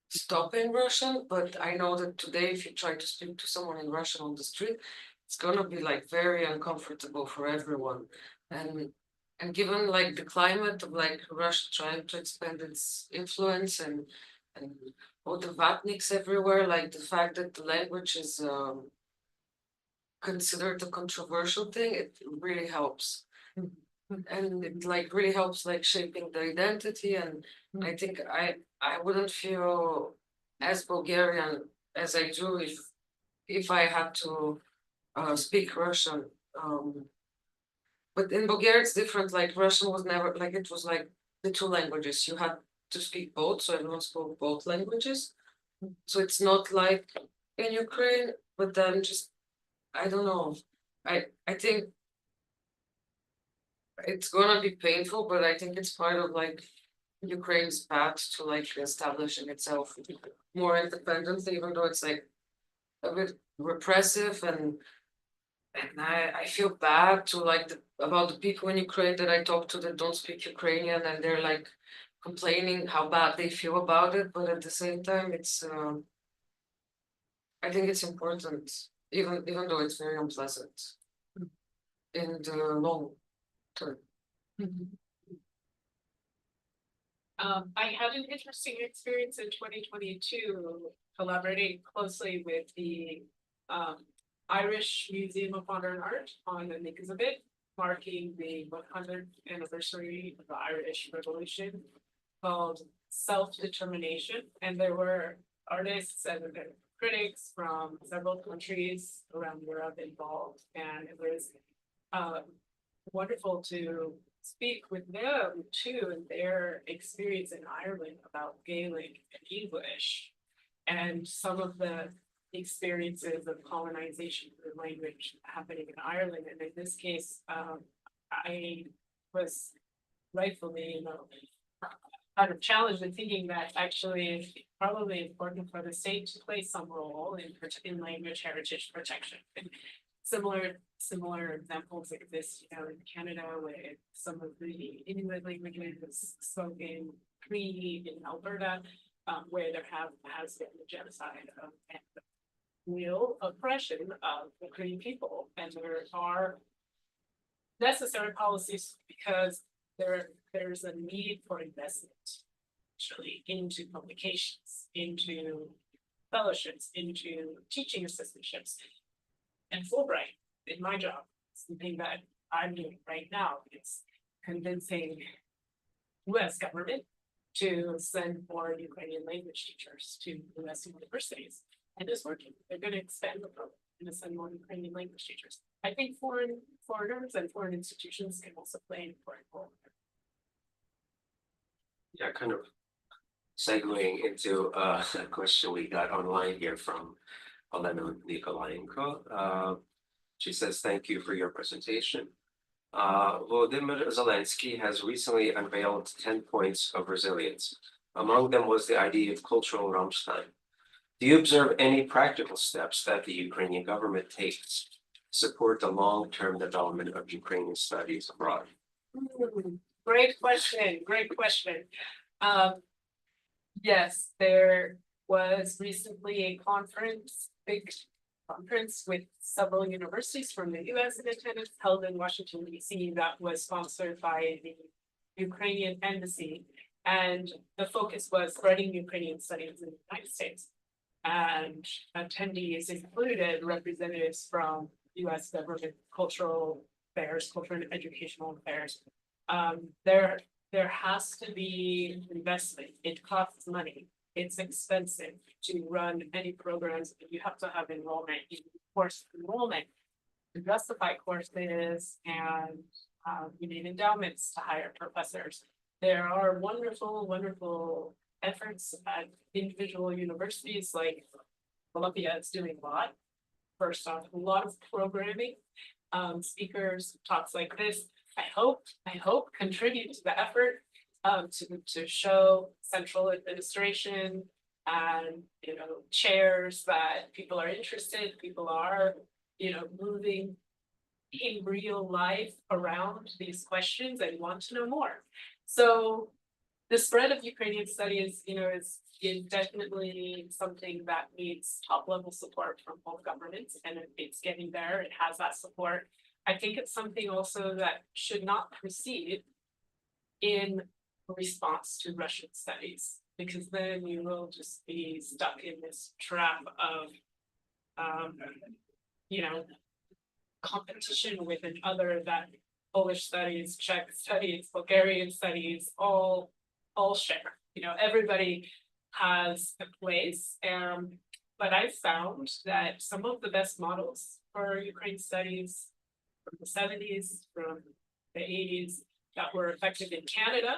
Speaker 5: stopping Russian, but I know that today, if you try to speak to someone in Russian on the street, it's gonna be like very uncomfortable for everyone. And given like the climate of like Russia trying to expand its influence and all the vatniks everywhere, like the fact that the language is considered a controversial thing, it really helps. And it like really helps like shaping the identity. And I think I wouldn't feel as Bulgarian as I do if I had to speak Russian. But in Bulgaria it's different. Like Russian was never like, it was like the two languages. You had to speak both, so everyone spoke both languages. So it's not like in Ukraine, but then just I don't know. I think it's gonna be painful, but I think it's part of like Ukraine's path to like establishing itself more independently, even though it's like a bit repressive and I feel bad to like about the people in Ukraine that I talk to that don't speak Ukrainian and they're like complaining how bad they feel about it, but at the same time it's I think it's important, even though it's very unpleasant in the long term.
Speaker 2: I had an interesting experience in 2022, collaborating closely with the Irish Museum of Modern Art on an exhibit marking the 100th anniversary of the Irish Revolution called Self-Determination. And there were artists and critics from several countries around Europe involved. And it was wonderful to speak with them too and their experience in Ireland about Gaelic and English and some of the experiences of colonization through language happening in Ireland. And in this case, I was rightfully, kind of challenged in thinking that actually it's probably important for the state to play some role in language heritage protection. And similar examples exist, in Canada, where some of the Inuit languages spoken Cree in Alberta, where there has been the genocide and real oppression of the Cree people, and there are necessary policies because there's a need for investment, actually, into publications, into fellowships, into teaching assistantships. And Fulbright, in my job, something that I'm doing right now, is convincing US government to send more Ukrainian language teachers to US universities. And it's working. They're going to expand the program and send more Ukrainian language teachers. I think foreigners and foreign institutions can also play an important role.
Speaker 1: Yeah, kind of segueing into a question we got online here from Olena Nikolaenko. She says, thank you for your presentation. Volodymyr Zelensky has recently unveiled 10 points of resilience. Among them was the idea of cultural Rammstein. Do you observe any practical steps that the Ukrainian government takes to support the long-term development of Ukrainian studies abroad?
Speaker 3: Great question, great question. Yes, there was recently a big conference with several universities from the US in attendance held in Washington, DC that was sponsored by the Ukrainian embassy. And the focus was spreading Ukrainian studies in the United States. And attendees included representatives from US government, cultural affairs, cultural and educational affairs. There has to be investment. It costs money. It's expensive to run any programs. You have to have enrollment, course enrollment to justify courses, and you need endowments to hire professors. There are wonderful, wonderful efforts at individual universities like Columbia is doing a lot. First off, a lot of programming, speakers, talks like this. I hope contribute to the effort to show central administration and chairs that people are interested, people are moving in real life around these questions and want to know more. So the spread of Ukrainian studies, is definitely something that needs top level support from both governments, and it's getting there. It has that support. I think it's something also that should not proceed in response to Russian studies, because then you will just be stuck in this trap of, competition with another that Polish studies, Czech studies, Bulgarian studies, all share. Everybody has a place. But I found that some of the best models for Ukraine studies from the 70s, from the 80s, that were effective in Canada,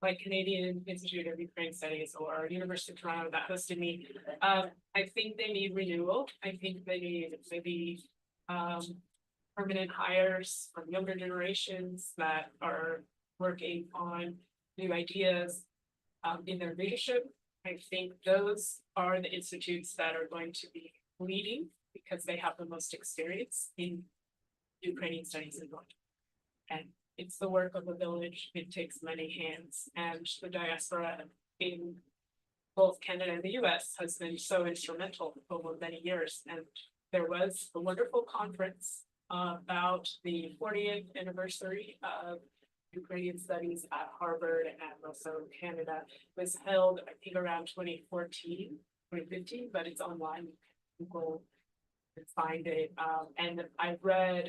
Speaker 3: like Canadian Institute of Ukraine Studies or University of Toronto that hosted me. I think they need renewal. I think they need maybe permanent hires from younger generations that are working on new ideas in their leadership. I think those are the institutes that are going to be leading because they have the most experience in Ukrainian studies and knowledge. And it's the work of a village. It takes many hands, and the diaspora in both Canada and the US has been so instrumental over many years. And there was a wonderful conference about the 40th anniversary of Ukrainian studies at Harvard and also Canada. It was held, I think, around 2014, 2015, but it's online. Google can find it. And I read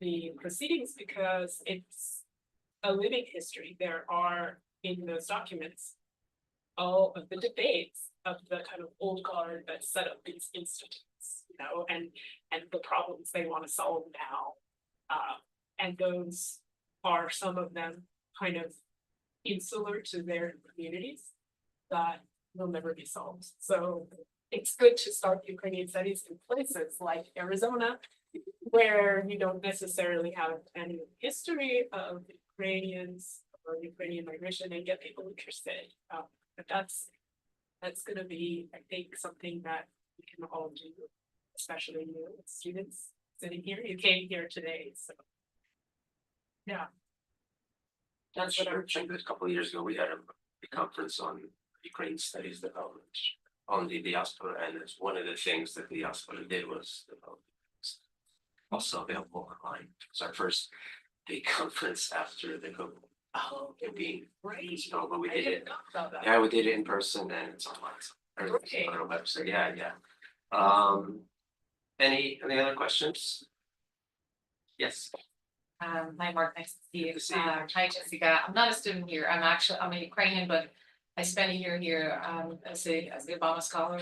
Speaker 3: the proceedings because it's a living history. There are in those documents all of the debates of the kind of old guard that set up these institutes, and the problems they want to solve now. And those are some of them kind of insular to their communities that will never be solved. So it's good to start Ukrainian studies in places like Arizona, where you don't necessarily have any history of Ukrainians or Ukrainian migration, and get people interested. But that's going to be, I think, something that we can all do, especially you students sitting here. You came here today, so yeah.
Speaker 1: That's what I mentioned. A couple of years ago, we had a conference on Ukraine studies development on the diaspora, and it's one of the things that the diaspora did was develop. Also available online. It's our first big conference after the COVID. Being
Speaker 3: great.
Speaker 1: But we
Speaker 3: I
Speaker 1: did
Speaker 3: didn't
Speaker 1: it.
Speaker 3: know about that.
Speaker 1: Yeah, we did it in person, and it's online.
Speaker 3: Okay.
Speaker 1: On our website. Yeah. Any other questions? Yes.
Speaker 6: Hi, Mark, nice to see you.
Speaker 1: Good to see you.
Speaker 6: Hi, Jessica. I'm not a student here. I'm a Ukrainian, but I spent a year here as the Obama scholar.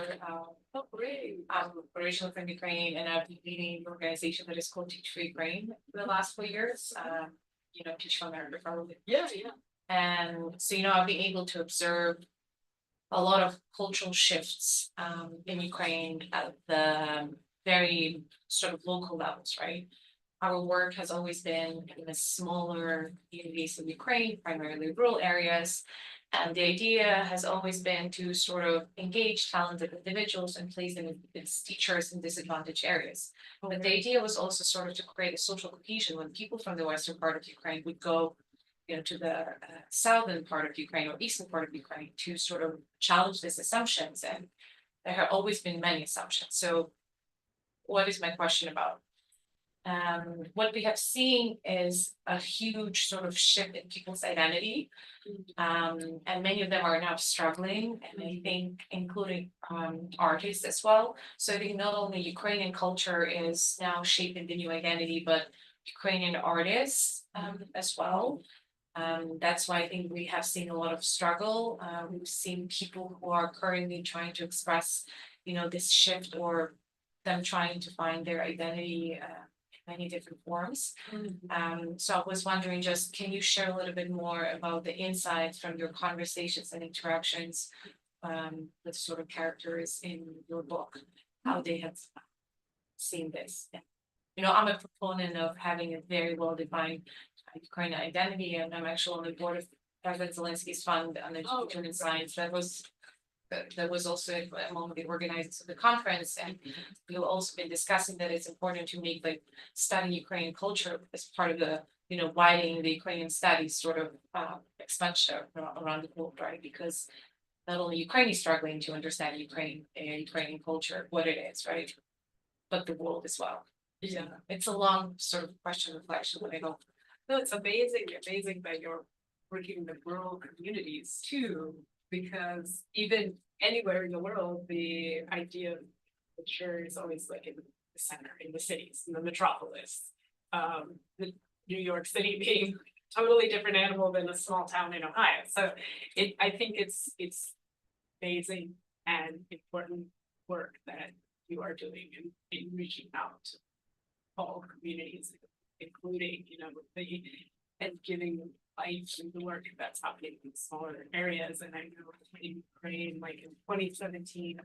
Speaker 3: Oh, great.
Speaker 6: I'm originally from Ukraine, and I've been leading an organization that is called Teach for Ukraine for the last 4 years. Teach for America, probably.
Speaker 3: Yeah.
Speaker 6: And so, I've been able to observe a lot of cultural shifts in Ukraine at the very sort of local levels, right? Our work has always been in the smaller communities of Ukraine, primarily rural areas. And the idea has always been to sort of engage talented individuals and place them as teachers in disadvantaged areas. But the idea was also sort of to create a social cohesion when people from the western part of Ukraine would go, to the southern part of Ukraine or eastern part of Ukraine to sort of challenge these assumptions. And there have always been many assumptions. So what is my question about? What we have seen is a huge sort of shift in people's identity. And many of them are now struggling, and I think including artists as well. So I think not only Ukrainian culture is now shaping the new identity, but Ukrainian artists as well. That's why I think we have seen a lot of struggle. We've seen people who are currently trying to express, this shift or them trying to find their identity many different forms. So I was wondering, just can you share a little bit more about the insights from your conversations and interactions with sort of characters in your book, how they have seen this? I'm a proponent of having a very well-defined Ukrainian identity, and I'm actually on the board of President Zelensky's fund on education and science. That was also among the organizers of the conference, and we've also been discussing that it's important to make studying Ukrainian culture as part of the widening the Ukrainian studies sort of expansion around the globe, right? Because not only Ukraine is struggling to understand Ukrainian culture, what it is, right, but the world as well. Yeah, it's a long sort of question reflection, but I hope.
Speaker 2: No, it's amazing that you're working in the rural communities too, because even anywhere in the world, the idea of culture is always in the center, in the cities, in the metropolis. The New York City being a totally different animal than a small town in Ohio. So I think it's amazing and important work that you are doing in reaching out to all communities, including, and giving life to the work that's happening in smaller areas. And I know in Ukraine, in 2017,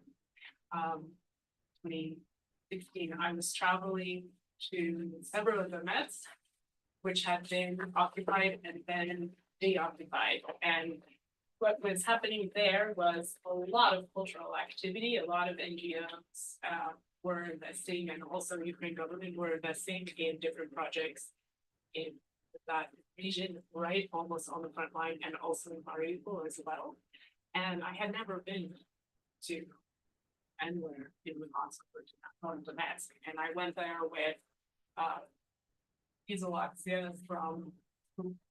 Speaker 2: 2016, I was traveling to several of the Mets, which had been occupied and then deoccupied. And what was happening there was a lot of cultural activity, a lot of NGOs were investing, and also Ukraine government were investing in different projects in that region, right, almost on the front line, and also in Mariupol as well. And I had never been to anywhere in Luhansk or Donetsk, and I went there with Izolatia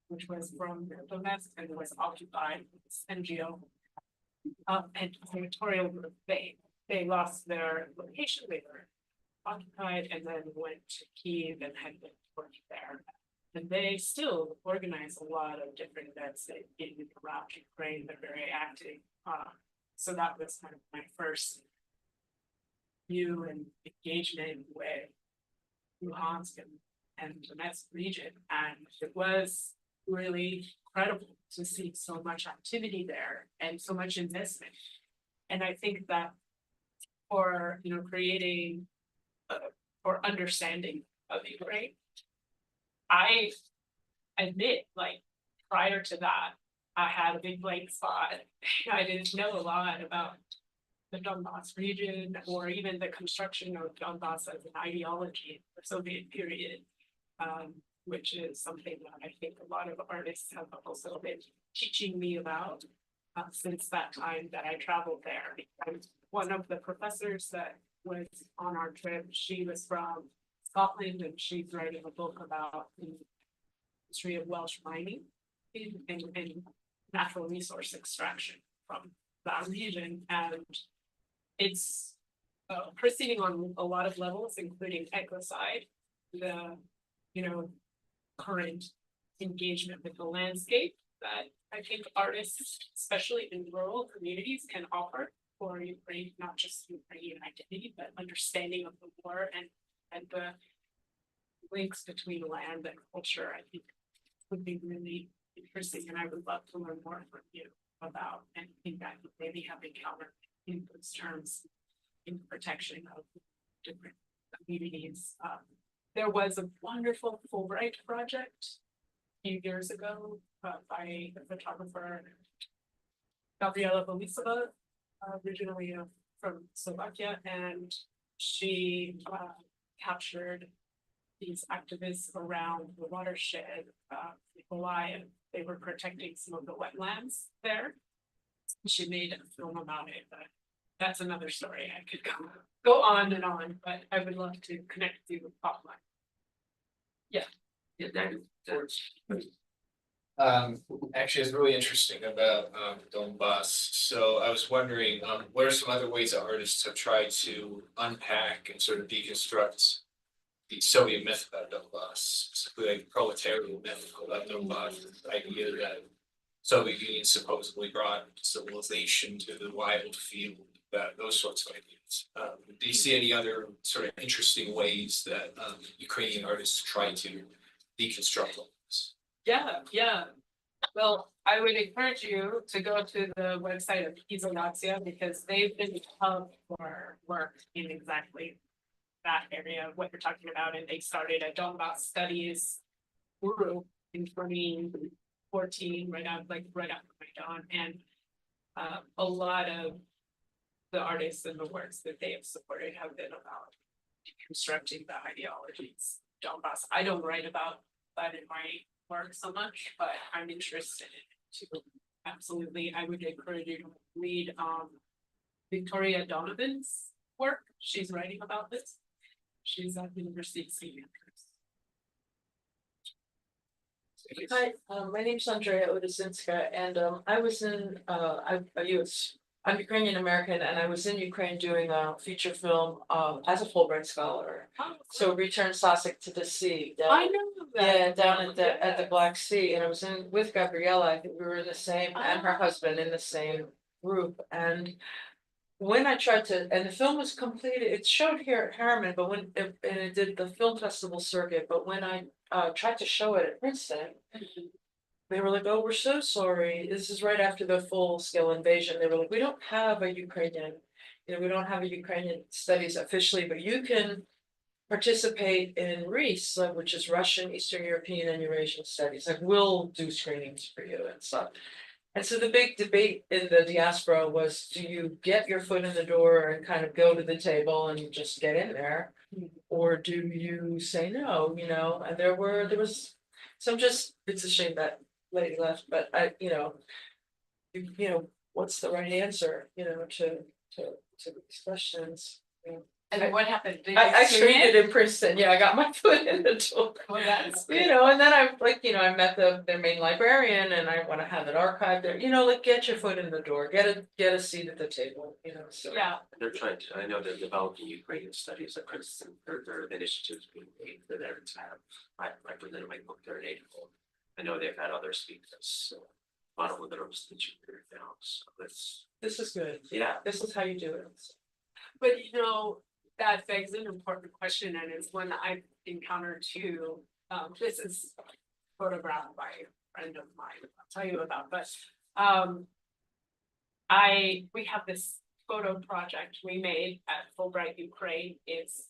Speaker 2: which was from Donetsk and was occupied this NGO and territorial group. They lost their location, they were occupied, and then went to Kyiv and had been working there. And they still organize a lot of different events in around Ukraine. They're very active. So that was kind of my first view and engagement with Luhansk and Donetsk region. And it was really incredible to see so much activity there and so much investment. And I think that for creating or understanding of Ukraine, I admit, prior to that, I had a big blank spot. I didn't know a lot about the Donbass region or even the construction of Donbass as an ideology in the Soviet period, which is something that I think a lot of artists have also been teaching me about since that time that I traveled there. And one of the professors that was on our trip, she was from Scotland, and she's writing a book about the history of Welsh mining and natural resource extraction from that region. And it's proceeding on a lot of levels, including ecocide, the current engagement with the landscape that I think artists, especially in rural communities, can offer for Ukraine, not just Ukrainian identity, but understanding of the war and the links between land and culture. I think would be really interesting, and I would love to learn more from you about anything that you maybe have encountered in those terms in protection of different communities. There was a wonderful Fulbright project a few years ago by the photographer Gabriela Bolisova, originally from Slovakia, and she captured these activists around the watershed, Nikolai, and they were protecting some of the wetlands there. She made a film about it, but that's another story. I could go on and on, but I would love to connect you offline.
Speaker 1: Yeah, that's.
Speaker 7: Actually, it's really interesting about Donbass. So I was wondering, what are some other ways that artists have tried to unpack and sort of deconstruct the Soviet myth about Donbass, specifically like proletarian myth about Donbass, the idea that Soviet Union supposedly brought civilization to the wild field, that those sorts of ideas. Do you see any other sort of interesting ways that Ukrainian artists try to deconstruct all this?
Speaker 2: Yeah. Well, I would encourage you to go to the website of Izolatia because they've been hub for work in exactly that area, what you're talking about, and they started a Donbass Studies group in 2014, right after Maidan, and a lot of the artists and the works that they have supported have been about deconstructing the ideologies of Donbass. I don't write about that in my work so much, but I'm interested in it too. Absolutely, I would encourage you to read Victoria Donovan's work. She's writing about this. She's at the University of St. Andrews.
Speaker 8: Hi, my name's Andrea Odasinska, and I was in I'm Ukrainian American, and I was in Ukraine doing a feature film as a Fulbright scholar.
Speaker 2: Oh,
Speaker 8: So Return Sasek to the Sea.
Speaker 2: I know that.
Speaker 8: Yeah, down at the
Speaker 2: Yes.
Speaker 8: Black Sea, and I was in with Gabriella. I think we were in the same, and her husband in the same group. And when I tried to, and the film was completed, it showed here at Harriman, but and it did the film festival circuit. But when I tried to show it at Princeton, they were like, "Oh, we're so sorry. This is right after the full-scale invasion." They were like, "We don't have a Ukrainian, we don't have a Ukrainian studies officially, but you can participate in REIS, which is Russian, Eastern European, and Eurasian studies. Like, we'll do screenings for you and stuff." And so the big debate in the diaspora was, do you get your foot in the door and kind of go to the table and just get in there? Or do you say no, and there was some it's a shame that lady left, but what's the right answer, to these questions?
Speaker 2: And what happened? Did
Speaker 8: I
Speaker 2: you see
Speaker 8: screened
Speaker 2: it?
Speaker 8: it in Princeton. Yeah, I got my foot in the door.
Speaker 2: Well, that's
Speaker 8: And then I met their main librarian, and I want to have it archived there. Like, get your foot in the door, get a seat at the table. So
Speaker 2: yeah.
Speaker 1: They're trying to, I know they're developing Ukrainian studies at Princeton, there are initiatives being made for there to have, I presented my book there in April. I know they've had other speakers, so a lot of literals teaching there now, so that's,
Speaker 8: this is good.
Speaker 1: yeah.
Speaker 8: This is how you do it.
Speaker 2: But that begs an important question, and it's one that I've encountered too. This is photographed by a friend of mine, I'll tell you about, but we have this photo project we made at Fulbright Ukraine. It's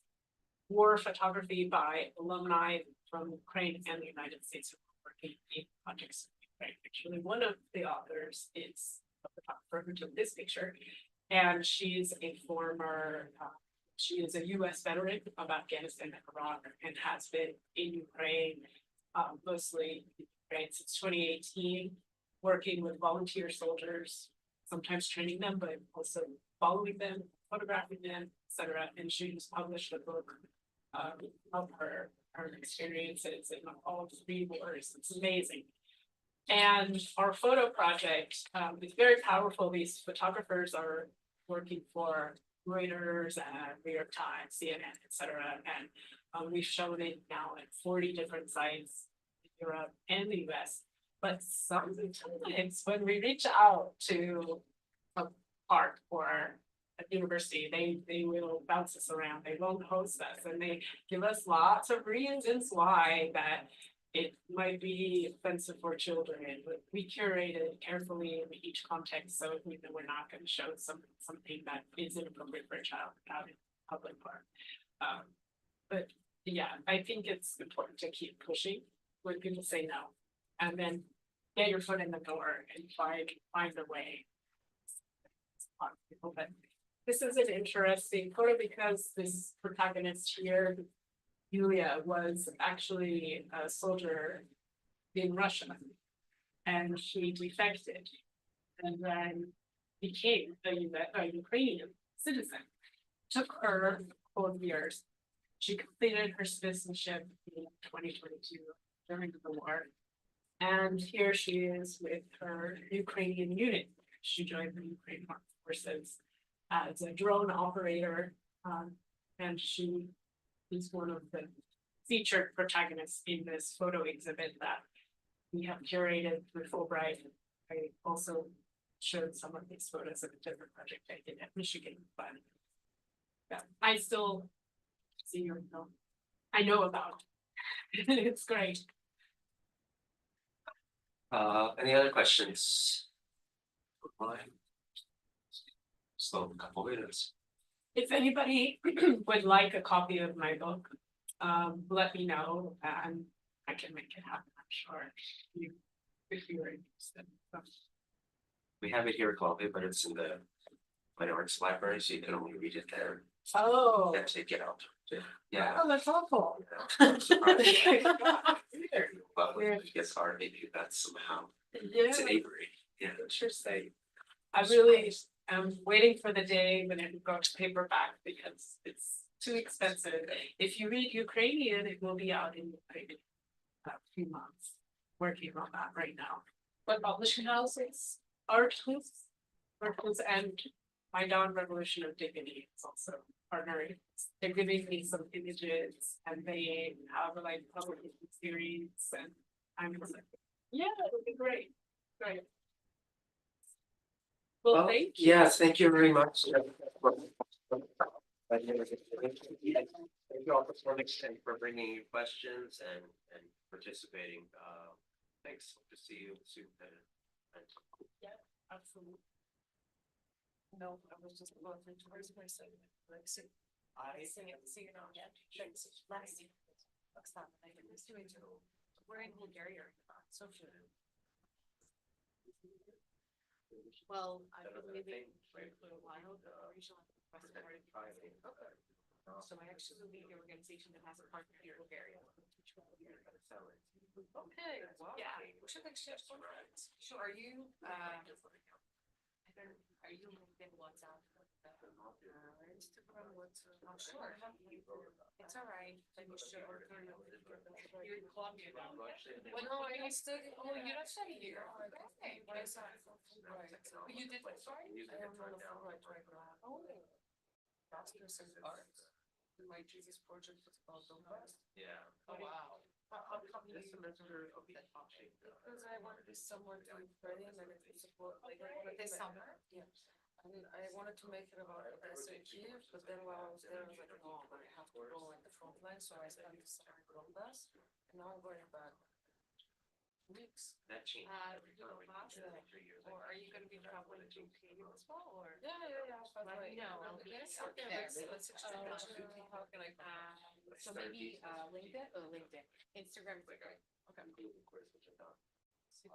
Speaker 2: war photography by alumni from Ukraine and the United States who are working in projects in Ukraine. Actually, one of the authors is a photographer who took this picture, and she's a former she is a US veteran of Afghanistan and Iraq and has been in Ukraine, mostly in Ukraine since 2018, working with volunteer soldiers, sometimes training them, but also following them, photographing them, etc. And she just published a book of her experiences in all 3 wars. It's amazing. And our photo project is very powerful. These photographers are working for Reuters and New York Times, CNN, etc. And we've shown it now at 40 different sites in Europe and the US. But sometimes when we reach out to a park or a university, they will bounce us around. They won't host us, and they give us lots of reasons why that it might be offensive for children. But we curate it carefully in each context, so we know we're not going to show something that is inappropriate for a child out in public park. But yeah, I think it's important to keep pushing when people say no. And then get your foot in the door and find a way. But this is an interesting photo because this protagonist here, Yulia, was actually a soldier in Russia. And she defected and then became a Ukrainian citizen. Took her 12 years. She completed her citizenship in 2022 during the war. And here she is with her Ukrainian unit. She joined the Ukrainian Armed Forces as a drone operator. And she is one of the featured protagonists in this photo exhibit that we have curated through Fulbright. I also showed some of these photos of a different project I did at Michigan, but yeah, I still see your film. I know about it. It's great.
Speaker 1: Any other questions? Slow a couple minutes.
Speaker 2: If anybody would like a copy of my book, let me know and I can make it happen, I'm sure, if you're interested.
Speaker 1: We have it here at Columbia, but it's in the Fine Arts Library, so you can only read it there.
Speaker 2: Oh,
Speaker 1: That's it, get out. Yeah.
Speaker 2: oh, that's awful.
Speaker 1: But when it gets hard, maybe that's somehow,
Speaker 2: Yeah,
Speaker 1: it's an Avery, yeah.
Speaker 2: interesting. I really am waiting for the day when it goes paperback because it's too expensive. If you read Ukrainian, it will be out in a few months. Working on that right now.
Speaker 6: What publishing houses?
Speaker 2: Artist, and my Dawn Revolution of Dignity is also partnering. They're giving me some images and they have like publication series and I'm just like, yeah, it would be great, great. Well, thank you.
Speaker 1: Yes, thank you very much. Thank you all for and for bringing your questions and participating. Thanks, hope to see you soon.
Speaker 2: Yeah, absolutely. No, I was just going through towards my son, like, sing it on, yeah.
Speaker 6: We're in Bulgaria, so should.
Speaker 4: Well, I've been living for a while, the regional president.
Speaker 6: So I actually lead the organization that has a partner in Bulgaria. Okay, wow. Yeah, we should exchange contracts. So are you, are you LinkedIn, WhatsApp? Instagram, WhatsApp? I'm sure. It's all right. You're in Colombia now. Well, no, are you still, oh, you're not studying here. Okay. Why is that? You did, sorry? I am on the Fulbright right now. Oh. Masters in art. My thesis project was called Donbass.
Speaker 1: Yeah.
Speaker 6: Oh, wow. How come you?
Speaker 1: This semester of the
Speaker 6: Because I wanted someone to Ukrainian and to support like this summer. Yeah. And I wanted to make it about Odessa and Kyiv, but then while I was there, I was like, no, but I have to go in the front line, so I spent the summer in Donbass, and now I'm going back. Weeks.
Speaker 1: That changed.
Speaker 6: Or are you gonna be traveling to Kyiv as well, or? Yeah. Let me know. Yes, okay, let's exchange. How can I? So maybe LinkedIn, Instagram. Okay.
Speaker 1: So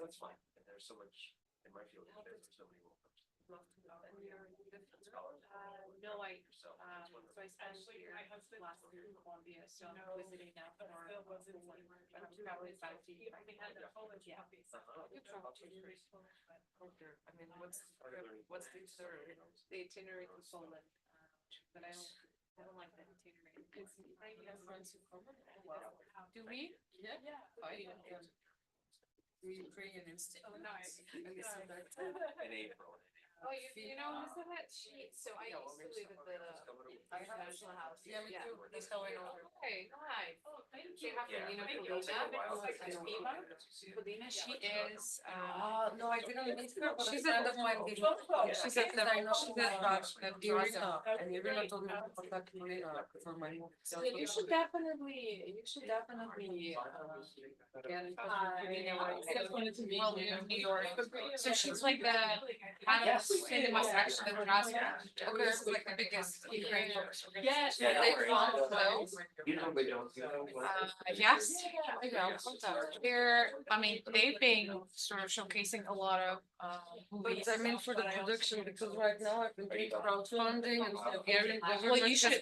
Speaker 1: it's fine, and there's so much in my field, there's so many more.
Speaker 6: No, so I spent
Speaker 2: Actually, my husband
Speaker 6: last year in Colombia, so I'm
Speaker 2: No,
Speaker 6: visiting now for
Speaker 2: still wasn't
Speaker 6: but I'm
Speaker 2: one.
Speaker 6: traveling back to
Speaker 2: He only had the Polish
Speaker 6: Yeah.
Speaker 2: puppies.
Speaker 6: You travel to I mean, what's the itinerary to Poland? But I don't like that itinerary. Because I have friends who come. Do we? Yeah. Ukrainian Institute.
Speaker 2: Oh, nice.
Speaker 1: In April.
Speaker 6: Oh, you know, isn't that sheet? So I used to live at the National House. Yeah, me too. That's how I know her. Hi.
Speaker 2: Oh, thank
Speaker 6: You
Speaker 2: you.
Speaker 6: have
Speaker 1: Yeah,
Speaker 6: Polina
Speaker 1: maybe it'll take a while.
Speaker 6: Polina, she is,
Speaker 5: No, I didn't meet her, but a friend of mine did. She's at the, she's at Irina, and Irina told me to contact Polina for my movie. So
Speaker 6: yeah, you should definitely, get in touch with Polina. I just wanted to meet you in New York. So she's like the kind of cinema section of Rasmus. Okay, it's like the biggest Ukrainian books.
Speaker 2: Yes.
Speaker 1: Yeah,
Speaker 5: They
Speaker 1: don't worry.
Speaker 5: found the films.
Speaker 1: Usually don't.
Speaker 6: Yes, maybe I'll contact. I mean, they've been sort of showcasing a lot of movies.
Speaker 5: But I mean for the production, because right now I've been doing crowdfunding and getting.
Speaker 6: Well, you should